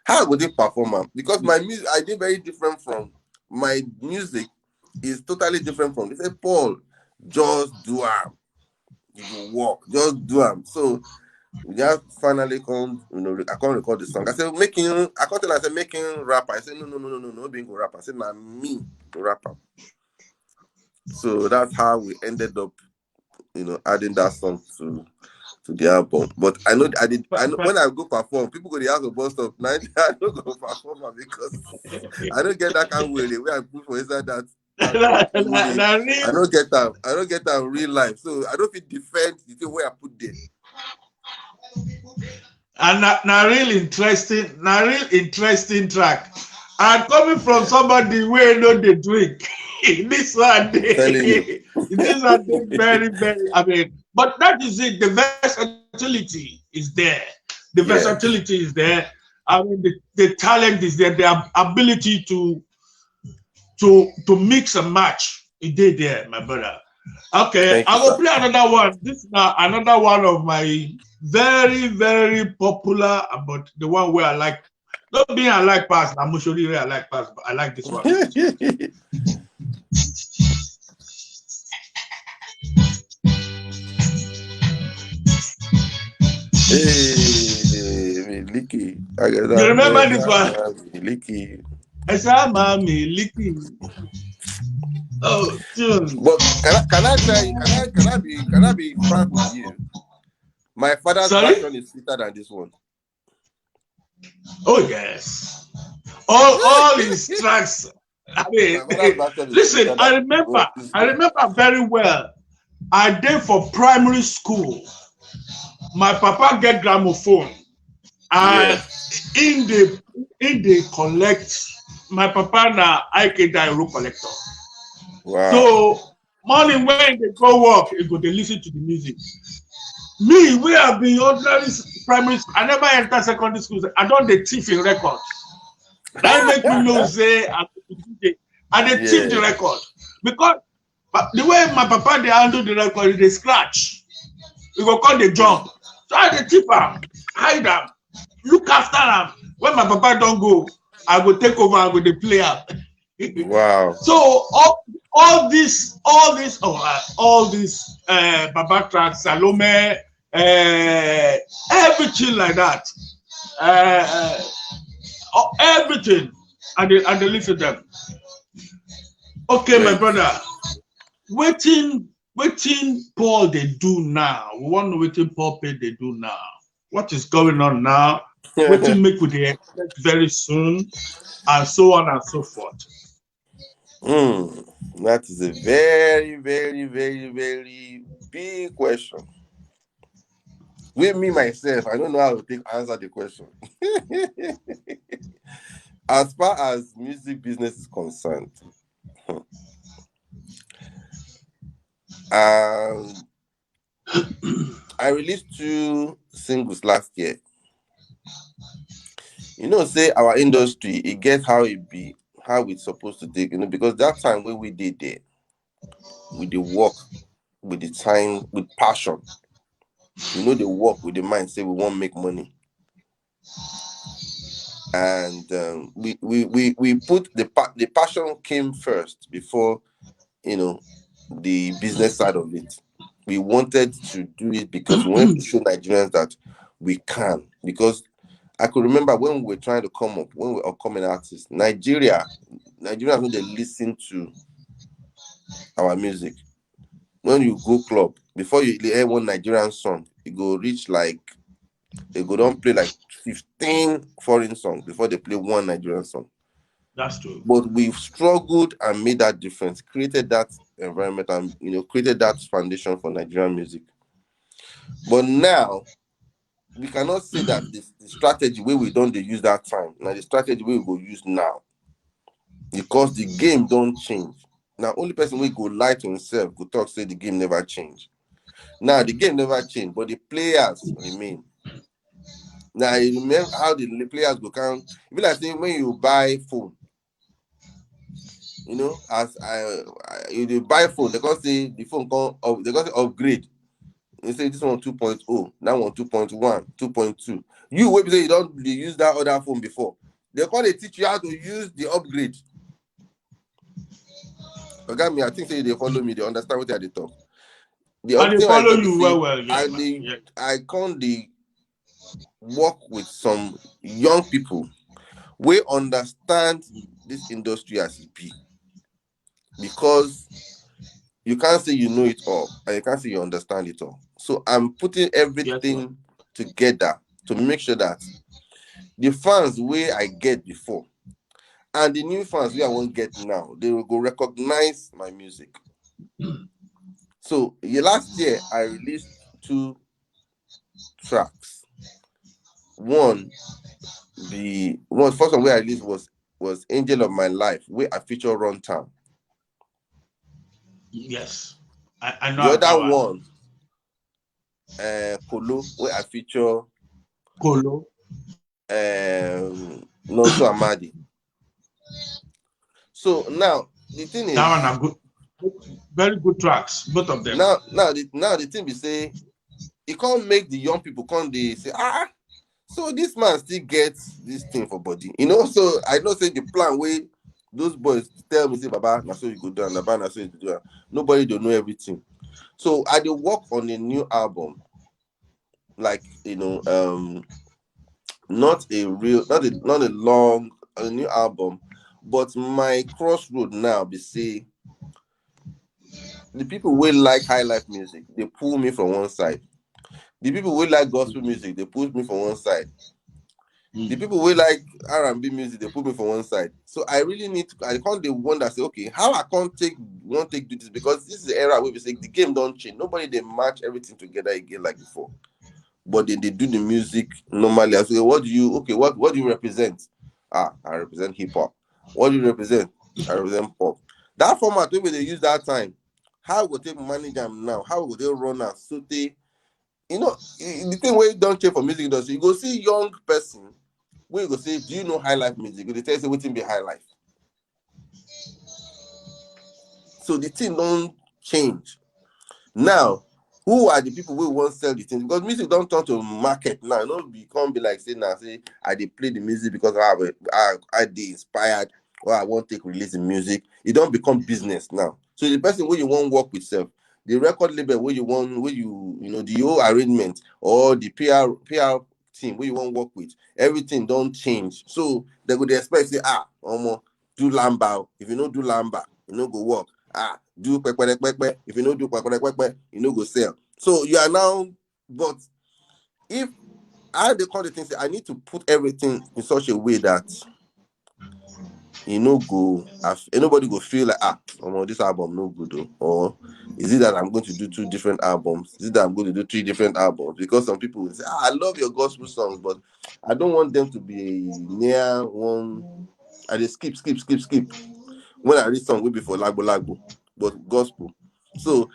Speaker 3: How would they perform it? Because my music, I did very different from my music is totally different from. They say, Paul, just do am. You will walk, just do am. So we just finally come, I can't record the song. I said, I said, making rapper. I said, no, being a rapper. I said, nah, me, the rapper. So that's how we ended up, adding that song to the album. But I know when I go perform, people go to the house of Bus Stop. Now I don't go perform because I don't get that kind of way I put for inside that. I don't get that in real life. So I don't feel defend the thing where I put there.
Speaker 1: And now real interesting track. And coming from somebody where know the drink. This one very, very, I mean, but that is it. The versatility is there. The versatility is there. I mean, the talent is there. The ability to mix and match. It did there, my brother. Okay, I will play another one. This is now another one of my very, very popular, but the one where I like, not being I like pass, I'm usually I like pass, but I like this one.
Speaker 3: Hey, Licky. I got
Speaker 1: You remember this one?
Speaker 3: that. Licky.
Speaker 1: Oh, tune.
Speaker 3: But can I tell you? Can I be frank with you? My father's
Speaker 1: Sorry?
Speaker 3: version is sweeter than this one.
Speaker 1: Oh yes. All his tracks. I mean,
Speaker 3: My father's version is
Speaker 1: listen,
Speaker 3: sweeter
Speaker 1: I
Speaker 3: than
Speaker 1: remember,
Speaker 3: this
Speaker 1: I
Speaker 3: one.
Speaker 1: remember very well. I did for primary school. My papa get gramophone. And
Speaker 3: Yes.
Speaker 1: in the collect, my papa na IK Dairo collector.
Speaker 3: Wow.
Speaker 1: So morning when they go work, he go they listen to the music. Me, we have been ordinary primary school. I never enter secondary school. I don't the thief in record. That make me know say I dey thief the
Speaker 3: Yeah.
Speaker 1: record because the way my papa dey handle the record, they scratch. He go come dey
Speaker 3: Mm.
Speaker 1: jump. So I dey keep am, hide am, look after am. When my papa don go, I go take over. I go dey play am.
Speaker 3: Wow.
Speaker 1: So all this Baba tracks, Salome, everything like that, uh, everything, and they listen to them. Okay, my
Speaker 3: Great.
Speaker 1: brother, waiting Paul they do now. We want to know waiting Paul pay they do now. What is going on now? Waiting make we dey expect very soon, and so on and so forth.
Speaker 3: That is a very, very, very, very big question. With me myself, I don't know how to answer the question. As far as music business is concerned, um, I released 2 singles last year. Say our industry, it gets how it be, how it's supposed to take, because that time when we did there, we did work with the time, with passion. They work with the mind, say we won't make money. And we put the passion came first before, the business side of it. We wanted to do it because we wanted to show Nigerians that we can. Because I could remember when we were trying to come up, when we were upcoming artists, Nigerians when they listen to our music. When you go club, before you hear one Nigerian song, it go reach like, they go don't play like 15 foreign songs before they play one Nigerian song.
Speaker 1: That's true.
Speaker 3: But we've struggled and made that difference, created that environment, and created that foundation for Nigerian music. But now we cannot say that the strategy where we don't use that time, now the strategy we will use now, because the game don't change. Now only person we go lie to himself go talk say the game never change. Now the game never change, but the players remain. Now you remember how the players go count. If like say when you buy phone, as you buy phone, they can say the phone they can say upgrade. They say this one 2.0, that one 2.1, 2.2. You wait say you don't use that other phone before. They teach you how to use the upgrade. Okay, me, I think say they follow me, they understand what they talk. The
Speaker 1: And they
Speaker 3: thing I
Speaker 1: follow
Speaker 3: talk
Speaker 1: you
Speaker 3: is say
Speaker 1: well, yeah, man. Yeah.
Speaker 3: I can't work with some young people we understand this industry as it be, because you can't say you know it all and you can't say you understand it all. So I'm putting everything together to make sure that the fans where I get before and the new fans where I won't get now, they will go recognize my music. So last year I released 2 tracks. First one where I released was Angel of My Life, where I feature Runtime.
Speaker 1: Yes, I know
Speaker 3: The other
Speaker 1: about
Speaker 3: one, Kolo, where I feature
Speaker 1: Kolo.
Speaker 3: Nonso Amadi. So now the thing is,
Speaker 1: That one are good, very good tracks, both of them.
Speaker 3: Now the thing we say, it can't make the young people come they say, so this man still gets this thing for body. So I know say the plan way those boys tell me say Baba, now so you go down, Baba, now so you do. Nobody don't know everything. So I did work on a new album, like not a long a new album, but my crossroad now be say the people will like high life music, they pull me from one side. The people will like gospel music, they push me from one side. The people will like R&B music, they put me from one side. So I really need to, I can't the one that say, okay, how I can't do this, because this is the era where we say the game don't change. Nobody they match everything together again like before. But then they do the music normally. I say, what do you represent? I represent hip hop. What do you represent? I represent pop. That format maybe they use that time. How would they manage them now? How would they run and so they, the thing where you don't change for music industry, you go see young person, where you go say, do you know high life music? They tell you waiting be high life. So the thing don't change. Now, who are the people who want to sell the thing? Because music don't turn to market now. You can't be like say I they play the music because I they inspired or I want to take release the music. It don't become business now. So the person where you want work with self, the record label where you the whole arrangement or the PR team where you want work with, everything don't change. So they would expect say do lamba. If you don't do lamba, you know go work. Do kwekwe. If you don't do kwekwe, you know go sell. So you are now, but if I the kind of things, I need to put everything in such a way that anybody go feel like this album no good though. Or is it that I'm going to do 2 different albums? Is it that I'm going to do 3 different albums? Because some people will say, I love your gospel songs, but I don't want them to be near one. I just skip. When I read song will be for lagbo, but gospel. So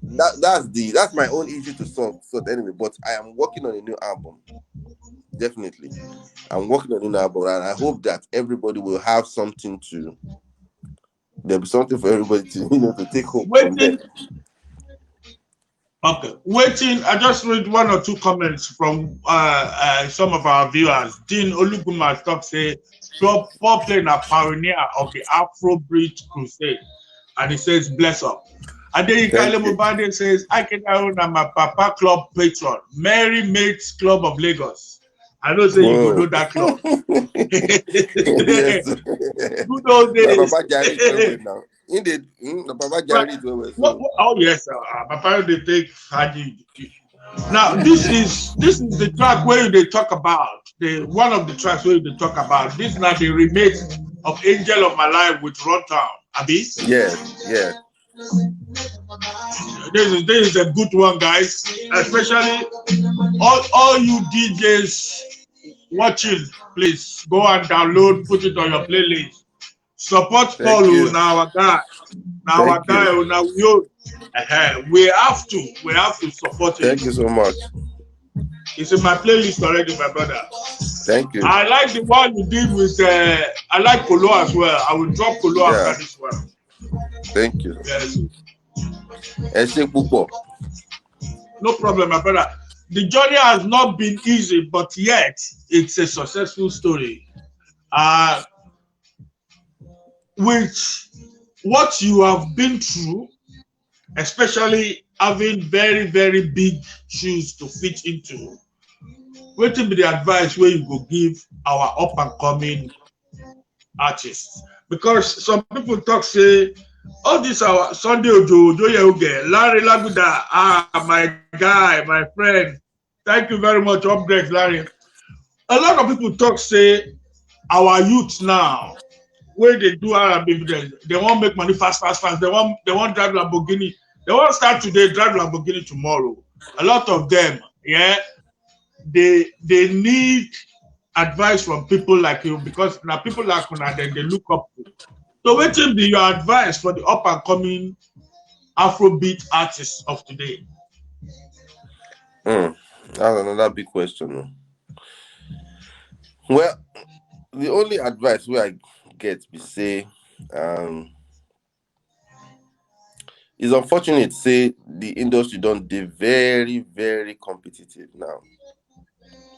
Speaker 3: that's my own issue to solve. So anyway, but I am working on a new album. Definitely, I'm working on a new album, and I hope that everybody will have something to. There'll be something for everybody to to take home from there.
Speaker 1: Okay, waiting. I just read 1 or 2 comments from some of our viewers. Dean Oluguma talk say, Paul playing a pioneer of the Afrobeat crusade, and he says, bless up. And then Kale Mubade says, I can own my Papa Club patron, Mary Mates Club of Lagos. I know say you go know that club.
Speaker 3: Yes.
Speaker 1: Good old days.
Speaker 3: Papa Gary now. Indeed, Papa Gary
Speaker 1: Oh yes, Papa they take Haji. Now this is the track where they talk about one of the tracks where they talk about this. Now the remake of Angel of My Life with Runtown. Abi?
Speaker 3: Yeah.
Speaker 1: This is a good one, guys. Especially all you DJs watching, please go and download, put it on your playlist. Support Paul, now our guy. Now our guy, now we have to support him.
Speaker 3: Thank you so much.
Speaker 1: It's in my playlist already, my brother.
Speaker 3: Thank you.
Speaker 1: I like the one you did with I like Kolo as well. I will drop Kolo after this one.
Speaker 3: Thank you.
Speaker 1: Yes.
Speaker 3: No
Speaker 1: problem, my brother. The journey has not been easy, but yet it's a successful story. With what you have been through, especially having very, very big shoes to fit into, what will be the advice where you go give our up and coming artists? Because some people talk say, oh, this our Sunday Ojo Larry Laguda, my guy, my friend. Thank you very much, upgrade, Larry. A lot of people talk say our youth now, where they do R&B, they want make money fast. They want drive Lamborghini. They want start today, drive Lamborghini tomorrow. A lot of them, they need advice from people like you, because now people like you, then they look up to. So what will be your advice for the up and coming Afrobeat artists of today?
Speaker 3: That's another big question. Well, the only advice where I get be say, It's unfortunate say the industry don't dey very, very competitive now.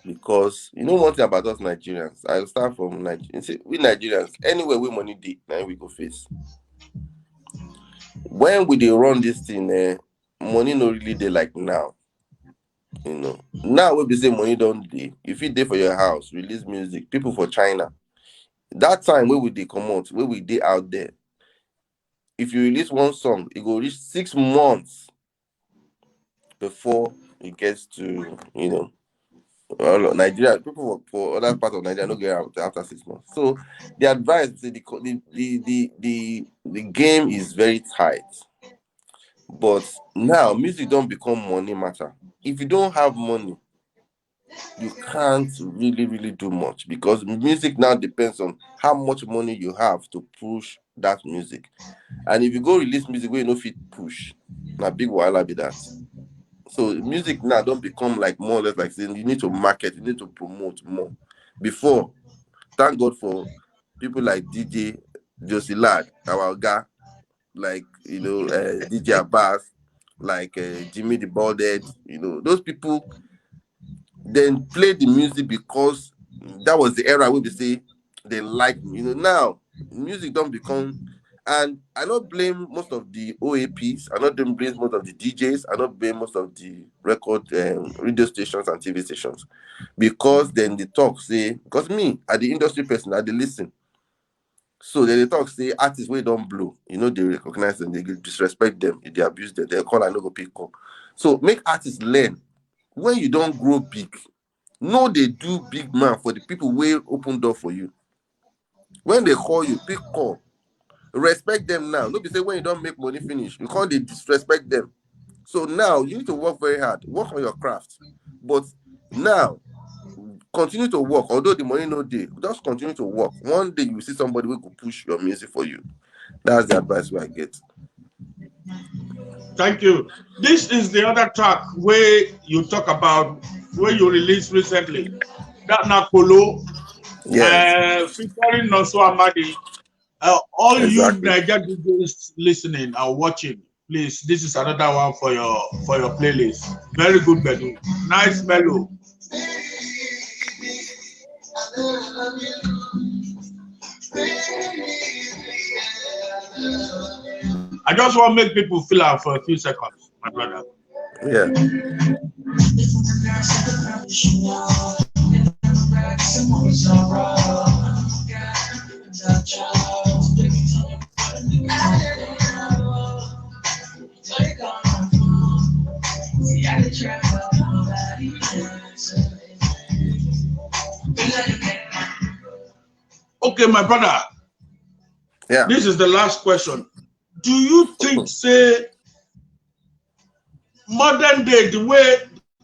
Speaker 3: Because you know one thing about us Nigerians, I'll start from Nigeria. See, we Nigerians, anywhere we money dey, now we go face. When we dey run this thing, money no really dey like now. Now we be say money don't dey. If you dey for your house, release music, people for China. That time where we dey come out, where we dey out there, if you release one song, it go reach 6 months before it gets to Nigeria. People for other parts of Nigeria don't get out after 6 months. So the advice say the game is very tight. But now music don't become money matter. If you don't have money, you can't really do much, because music now depends on how much money you have to push that music. And if you go release music where you no fit push, na big wahala be that. So music now don't become like more or less like saying you need to market, you need to promote more. Before, thank God for people like DJ Jossy Lad, our guy, like DJ Abbas, like Jimmy the Baldhead, those people then play the music because that was the era where they say they like now music don't become. And I not blame most of the OAPs, I not blame most of the DJs, I not blame most of the record radio stations and TV stations, because then they talk say, because me at the industry person I they listen. So then they talk say artists wey don't blow, they recognize them, they disrespect them, if they abuse them, they call I no go pick up. So make artists learn, when you don't grow big, no they do big man for the people wey open door for you. When they call you, pick call, respect them now. No be say when you don't make money finish, you can't disrespect them. So now you need to work very hard, work on your craft. But now continue to work, although the money no dey, just continue to work. One day you see somebody who could push your music for you. That's the advice I get.
Speaker 1: Thank you. This is the other track where you talk about, where you released recently. That Nakolo,
Speaker 3: Yes,
Speaker 1: featuring Nonso Amadi. All you
Speaker 3: exactly.
Speaker 1: Niger DJs listening and watching, please, this is another one for your playlist. Very good melu. Nice mellow. I just want to make people feel out for a few seconds, my brother.
Speaker 3: Yeah.
Speaker 1: Okay, my brother.
Speaker 3: Yeah.
Speaker 1: This is the last question. Do you think, say, modern day, the way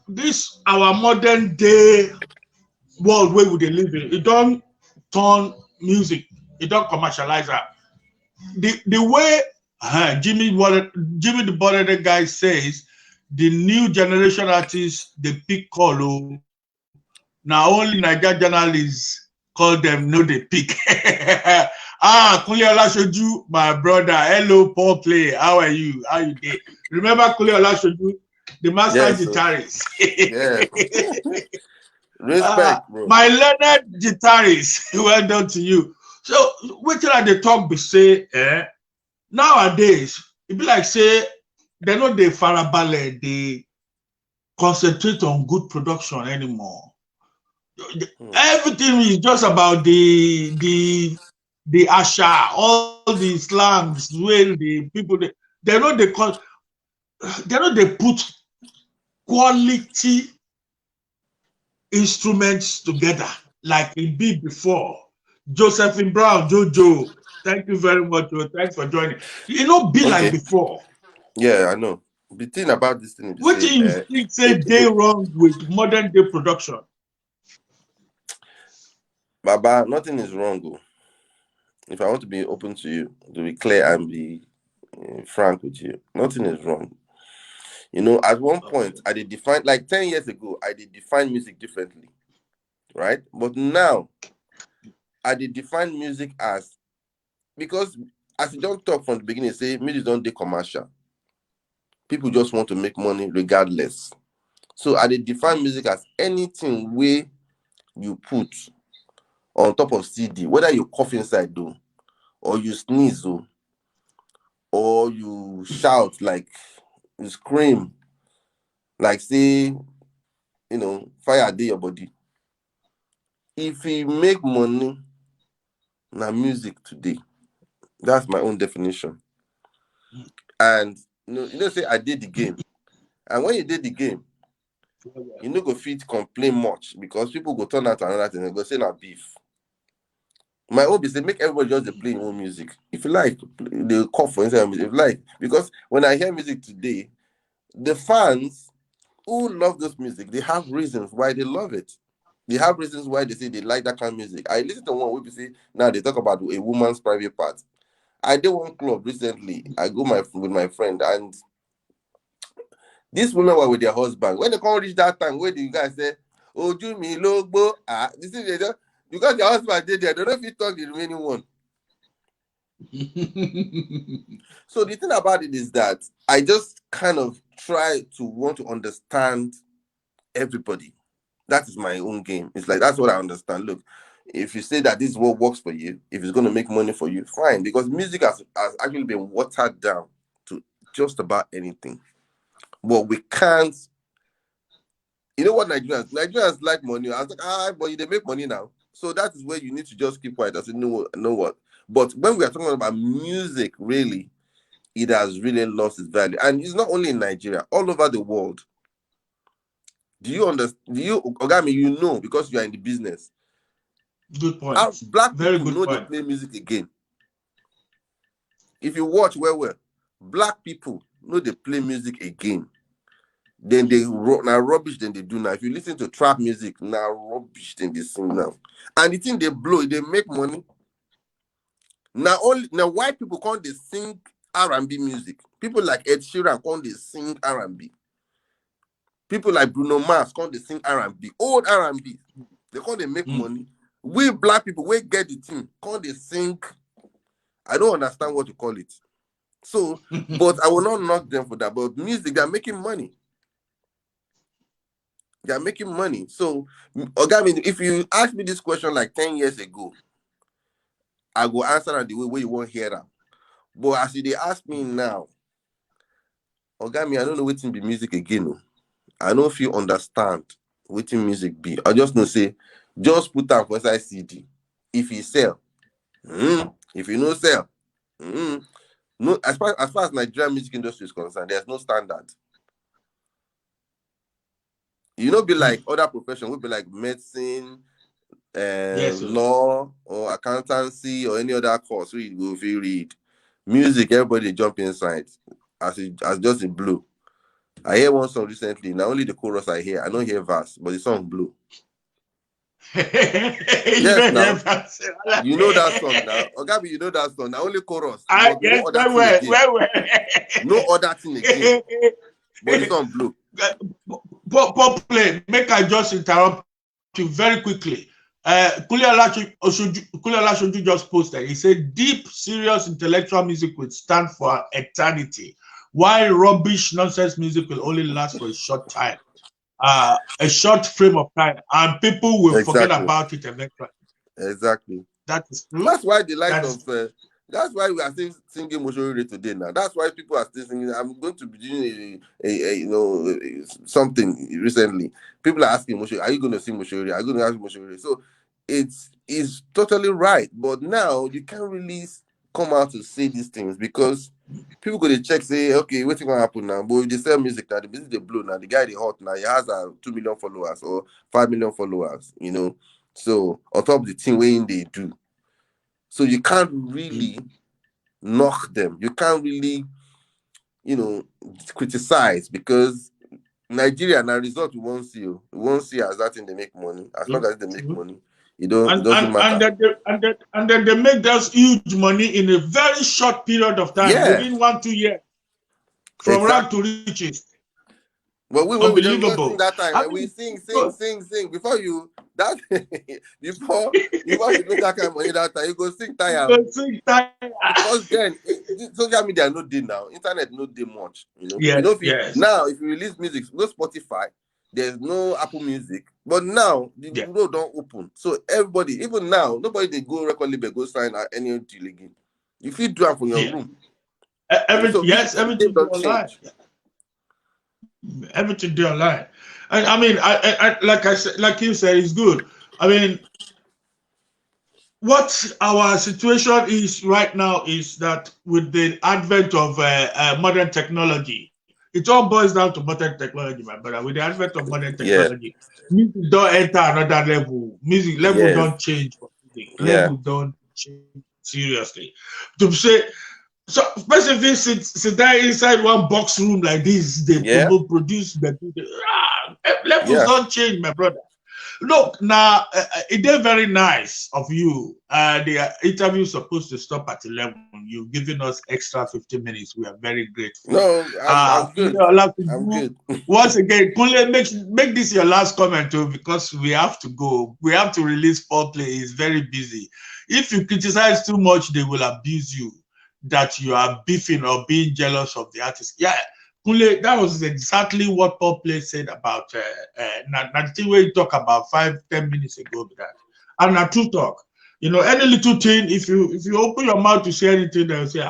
Speaker 1: this our modern day world where we dey live in, it don't turn music, it don't commercialize her. The way Jimmy the Border guy says, the new generation artists they pick call. Now only Niger journalists call them no they pick. Kunle Olashoju, my brother. Hello, Paul Clay. How are you? How you doing? Remember Kunle Olashoju, the master guitarist.
Speaker 3: Yeah. Respect, bro.
Speaker 1: My learned guitarist. Well done to you. So, which are the talk be say? Nowadays, it be like say they know they farabale, they concentrate on good production anymore. Everything is just about the asha, all the slangs where the people they know they put quality instruments together like it be before. Josephine Brown, Jojo, thank you very much. Thanks for joining. Be like before.
Speaker 3: Yeah, I know. The thing about this thing is,
Speaker 1: what do you think say they wrong with modern day production?
Speaker 3: Baba, nothing is wrong. Though. If I want to be open to you, to be clear and be frank with you, nothing is wrong. At one point, I did define, like 10 years ago, I did define music differently, right? But now, I did define music as, because as you don't talk from the beginning, say music don't do commercial. People just want to make money regardless. So I define music as anything where you put on top of CD, whether you cough inside though, or you sneeze though, or you shout, like you scream, like say, fire dey your body. If you make money, na music today. That's my own definition. And say I did the game. And when you did the game, you no go fit complain much because people go turn out to another thing and go say na beef. My own be say make everybody just dey play your own music. If you like, they cough for inside music. If you like, because when I hear music today, the fans who love this music, they have reasons why they love it. They have reasons why they say they like that kind of music. I listen to one where people say now they talk about a woman's private part. I did one club recently. I go with my friend, and these women were with their husband. When they come reach that time, where do you guys say, "Oh, do me logo"? This is because their husband did there. They don't fit talk the remaining one. So the thing about it is that I just kind of try to want to understand everybody. That is my own game. It's like that's what I understand. Look, if you say that this is what works for you, if it's going to make money for you, fine. Because music has actually been watered down to just about anything. But we can't. You know what Nigerians like money. I was like, but they make money now. So that is where you need to just keep quiet. I said, know what? But when we are talking about music, really, it has really lost its value. And it's not only in Nigeria, all over the world. Do you understand? Ogami, because you are in the business.
Speaker 1: Good point.
Speaker 3: Black people know they play music again. If you watch well, black people know they play music again. Then they now rubbish, then they do now. If you listen to trap music, now rubbish, then they sing now. And the thing they blow, they make money. Now white people can't they sing R&B music. People like Ed Sheeran can't they sing R&B. People like Bruno Mars can't they sing R&B. Old R&B. They can't they make money. We black people, we get the thing. Can't they sing? I don't understand what to call it. So, but I will not knock them for that. But music, they're making money. They're making money. So, Ogami, if you asked me this question like 10 years ago, I will answer it the way you won't hear that. But as they ask me now, Ogami, I don't know what be music again. I don't know if you understand what music be. I just know say, just put that for inside CD. If you sell, if you no sell, no. As far as Nigerian music industry is concerned, there's no standard. You know, be like other professions, would be like medicine, law, or accountancy, or any other course where you go if you read. Music, everybody jump inside as just in blue. I hear one song recently. Not only the chorus I hear, I don't hear verse, but the song blue. Yes, now you know that song now. Ogabi, you know that song. Now only chorus, but no other thing again. No other thing again. But the song blue.
Speaker 1: Play. Make I just interrupt you very quickly. Kuliala Shoju just posted. He said, "Deep, serious intellectual music will stand for eternity, while rubbish, nonsense music will only last for a short time, a short frame of time, and people will forget about it eventually."
Speaker 3: Exactly.
Speaker 1: That is true.
Speaker 3: That's why the likes of. That's why we are still singing Moshori today now. That's why people are still singing. I'm going to be doing something recently. People are asking Moshori, are you going to sing Moshori? Are you going to ask Moshori? So it's totally right. But now you can't really come out to say these things because people go to check, say, okay, what's going to happen now? But if they sell music now, the business they blow now, the guy they hot now, he has 2 million followers or 5 million followers, So on top of the thing where they do. So you can't really knock them. You can't really, criticize because Nigeria now result we won't see. We won't see as that thing they make money. As long as they make money, it doesn't matter.
Speaker 1: And then they make those huge money in a very short period of time, within 1-2 years, from rag to riches.
Speaker 3: But we just sing that time. We sing. Before that before you make that kind of money that time, you go sing tire.
Speaker 1: Go sing tire.
Speaker 3: Because then social media no dey now, internet no dey much.
Speaker 1: Yes, yes.
Speaker 3: Now if you release music, no Spotify, there's no Apple Music. But now the road don't open. So everybody, even now, nobody they go record label, go sign at any deal again. You feel do am from your room.
Speaker 1: Everything do online. Everything do online. And I mean, I like I said, like you said, it's good. I mean, what our situation is right now is that with the advent of modern technology, it all boils down to modern technology, my brother. With the advent of modern technology, music don't enter another level. Music level don't change. Level don't change seriously. To say, so especially sit there inside one box room like this, they produce the levels don't change, my brother. Look, now, it is very nice of you. The interview is supposed to stop at 11. You've given us extra 15 minutes. We are very grateful.
Speaker 3: No, I'm good. I'm good.
Speaker 1: Once again, Kunle, make this your last comment too, because we have to go. We have to release foreplay. He's very busy. If you criticize too much, they will abuse you, that you are beefing or being jealous of the artist. Yeah. Kunle, that was exactly what Paul Play said about the thing where you talk about 5-10 minutes ago with that. And a true talk. Any little thing, if you open your mouth to say anything, they'll say,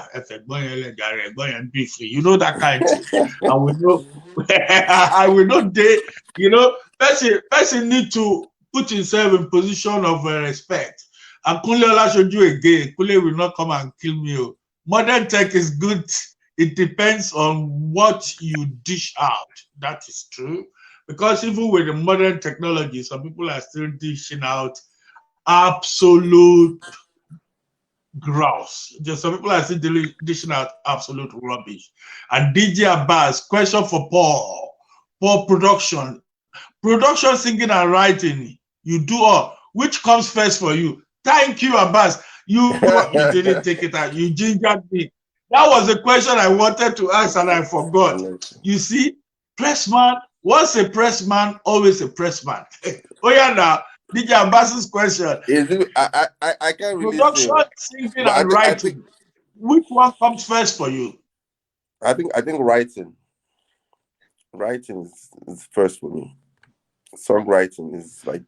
Speaker 1: be free. That kind of thing. And we know and we know person need to put himself in position of respect. And Kunle Olashoju again, Kunle will not come and kill me. Modern tech is good. It depends on what you dish out. That is true. Because even with the modern technology, some people are still dishing out absolute grouse. Some people are still dishing out absolute rubbish. And DJ Abbas, question for Paul. Paul, production, singing and writing, you do all. Which comes first for you? Thank you, Abbas. You didn't take it out. You gingered me. That was the question I wanted to ask and I forgot. You see, pressman, once a pressman, always a pressman. Oh yeah, now, DJ Abbas's question.
Speaker 3: I can't really
Speaker 1: production, singing and writing. Which one comes first for you?
Speaker 3: I think writing. Writing is first for me. Songwriting is like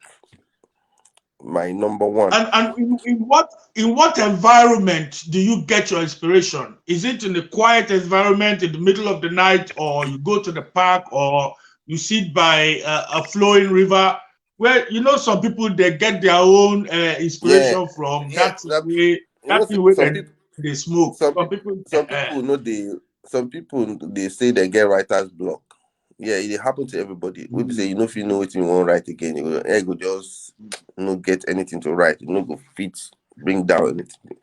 Speaker 3: my number one.
Speaker 1: And in what environment do you get your inspiration? Is it in a quiet environment in the middle of the night, or you go to the park, or you sit by a flowing river? Where some people, they get their own inspiration from that way. That's the way they smoke.
Speaker 3: Some people they say they get writer's block. Yeah, it happens to everybody. We say, if you know what you want to write again, you go just get anything to write. Go fit, bring down anything.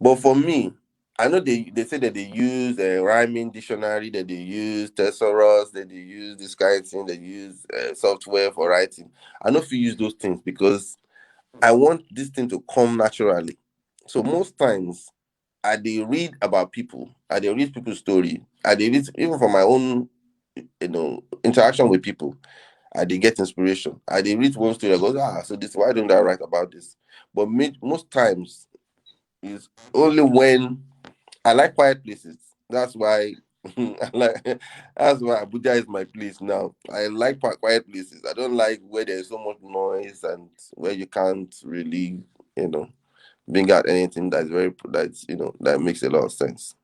Speaker 3: But for me, I know they say that they use a rhyming dictionary, that they use thesaurus, that they use this kind of thing, they use software for writing. I know if you use those things because I want this thing to come naturally. So most times, I they read about people, I they read people's story, I they read even from my own interaction with people, I they get inspiration. I they read one story, I go, so this, why don't I write about this? But most times is only when I like quiet places. That's why that's why Abuja is my place now. I like quiet places. I don't like where there's so much noise and where you can't really, bring out anything that makes a lot of sense.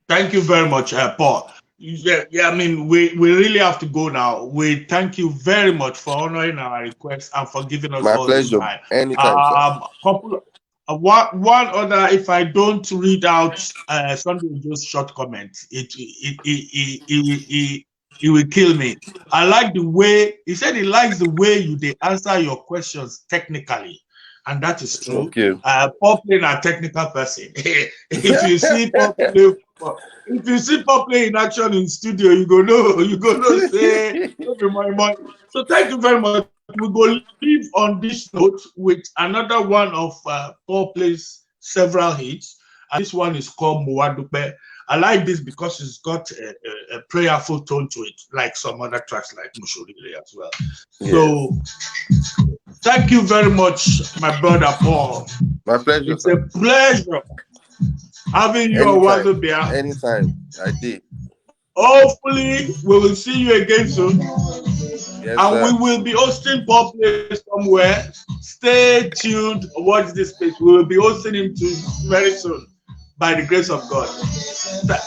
Speaker 1: Thank you very much, Paul. Yeah, I mean, we really have to go now. We thank you very much for honoring our request and for giving us all this time.
Speaker 3: Anytime,
Speaker 1: one other, if I don't read out something, just short comment, it will kill me. I like the way he said he likes the way they answer your questions technically. And that is true. Paul playing a technical person. If you see Paul play in action in studio, you go no say my. So thank you very much. We go leave on this note with another one of Paul plays several hits. And this one is called Muwadupe. I like this because it's got a prayerful tone to it, like some other tracks like Mushorire as well.
Speaker 3: Yes.
Speaker 1: So thank you very much, my brother Paul.
Speaker 3: My pleasure.
Speaker 1: It's a pleasure having you on WAZOBIA.
Speaker 3: Anytime. I did.
Speaker 1: Hopefully, we will see you again soon.
Speaker 3: Yes,
Speaker 1: and
Speaker 3: sir.
Speaker 1: we will be hosting Paul Play somewhere. Stay tuned. Watch this space. We will be hosting him too very soon, by the grace of God.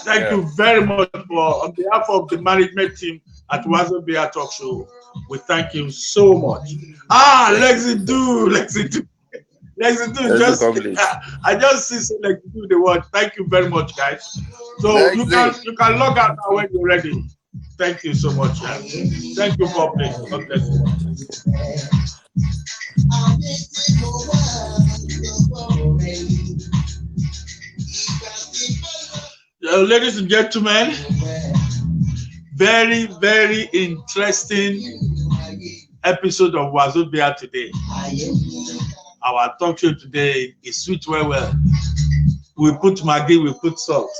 Speaker 1: Thank you very much on behalf of the management team at WAZOBIA Talk Show. We thank you so much. Lexi do. Just I just see Lexi do the word. Thank you very much, guys. So you can log out now when you're ready. Thank you so much. Thank you for playing. God bless you. Ladies and gentlemen, very, very interesting episode of WAZOBIA today. Our talk show today is sweet well. We put Maggi, we put salt.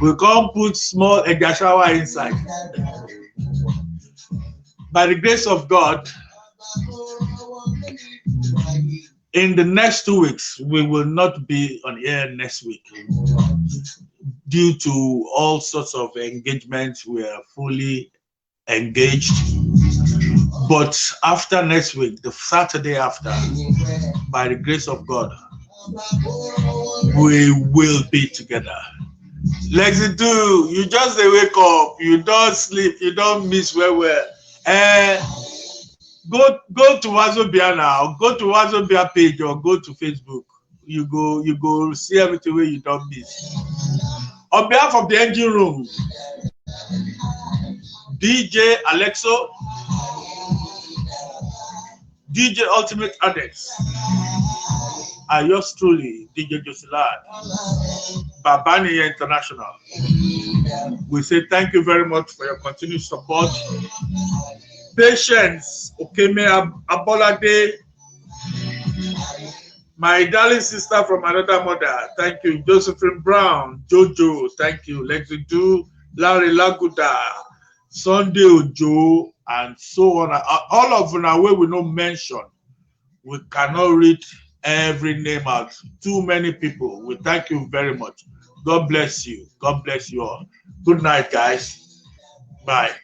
Speaker 1: We can't put small egg shower inside. By the grace of God, in the next 2 weeks, we will not be on air next week due to all sorts of engagements. We are fully engaged. But after next week, the Saturday after, by the grace of God, we will be together. Lexi do, you just wake up, you don't sleep, you don't miss where we're. Go to WAZOBIA now. Go to WAZOBIA page or go to Facebook. You go see everything where you don't miss. On behalf of the engine room, DJ Alexo, DJ Ultimate Adex, and yours truly, DJ Jossy, Babani International. We say thank you very much for your continued support. Patience, Okeme Abolade, my darling sister from another mother, thank you. Josephine Brown, Jojo, thank you. Lexi Du, Larry Laguda, Sunday Ojo, and so on. All of them are where we don't mention. We cannot read every name out. Too many people. We thank you very much. God bless you. God bless you all. Good night, guys. Bye.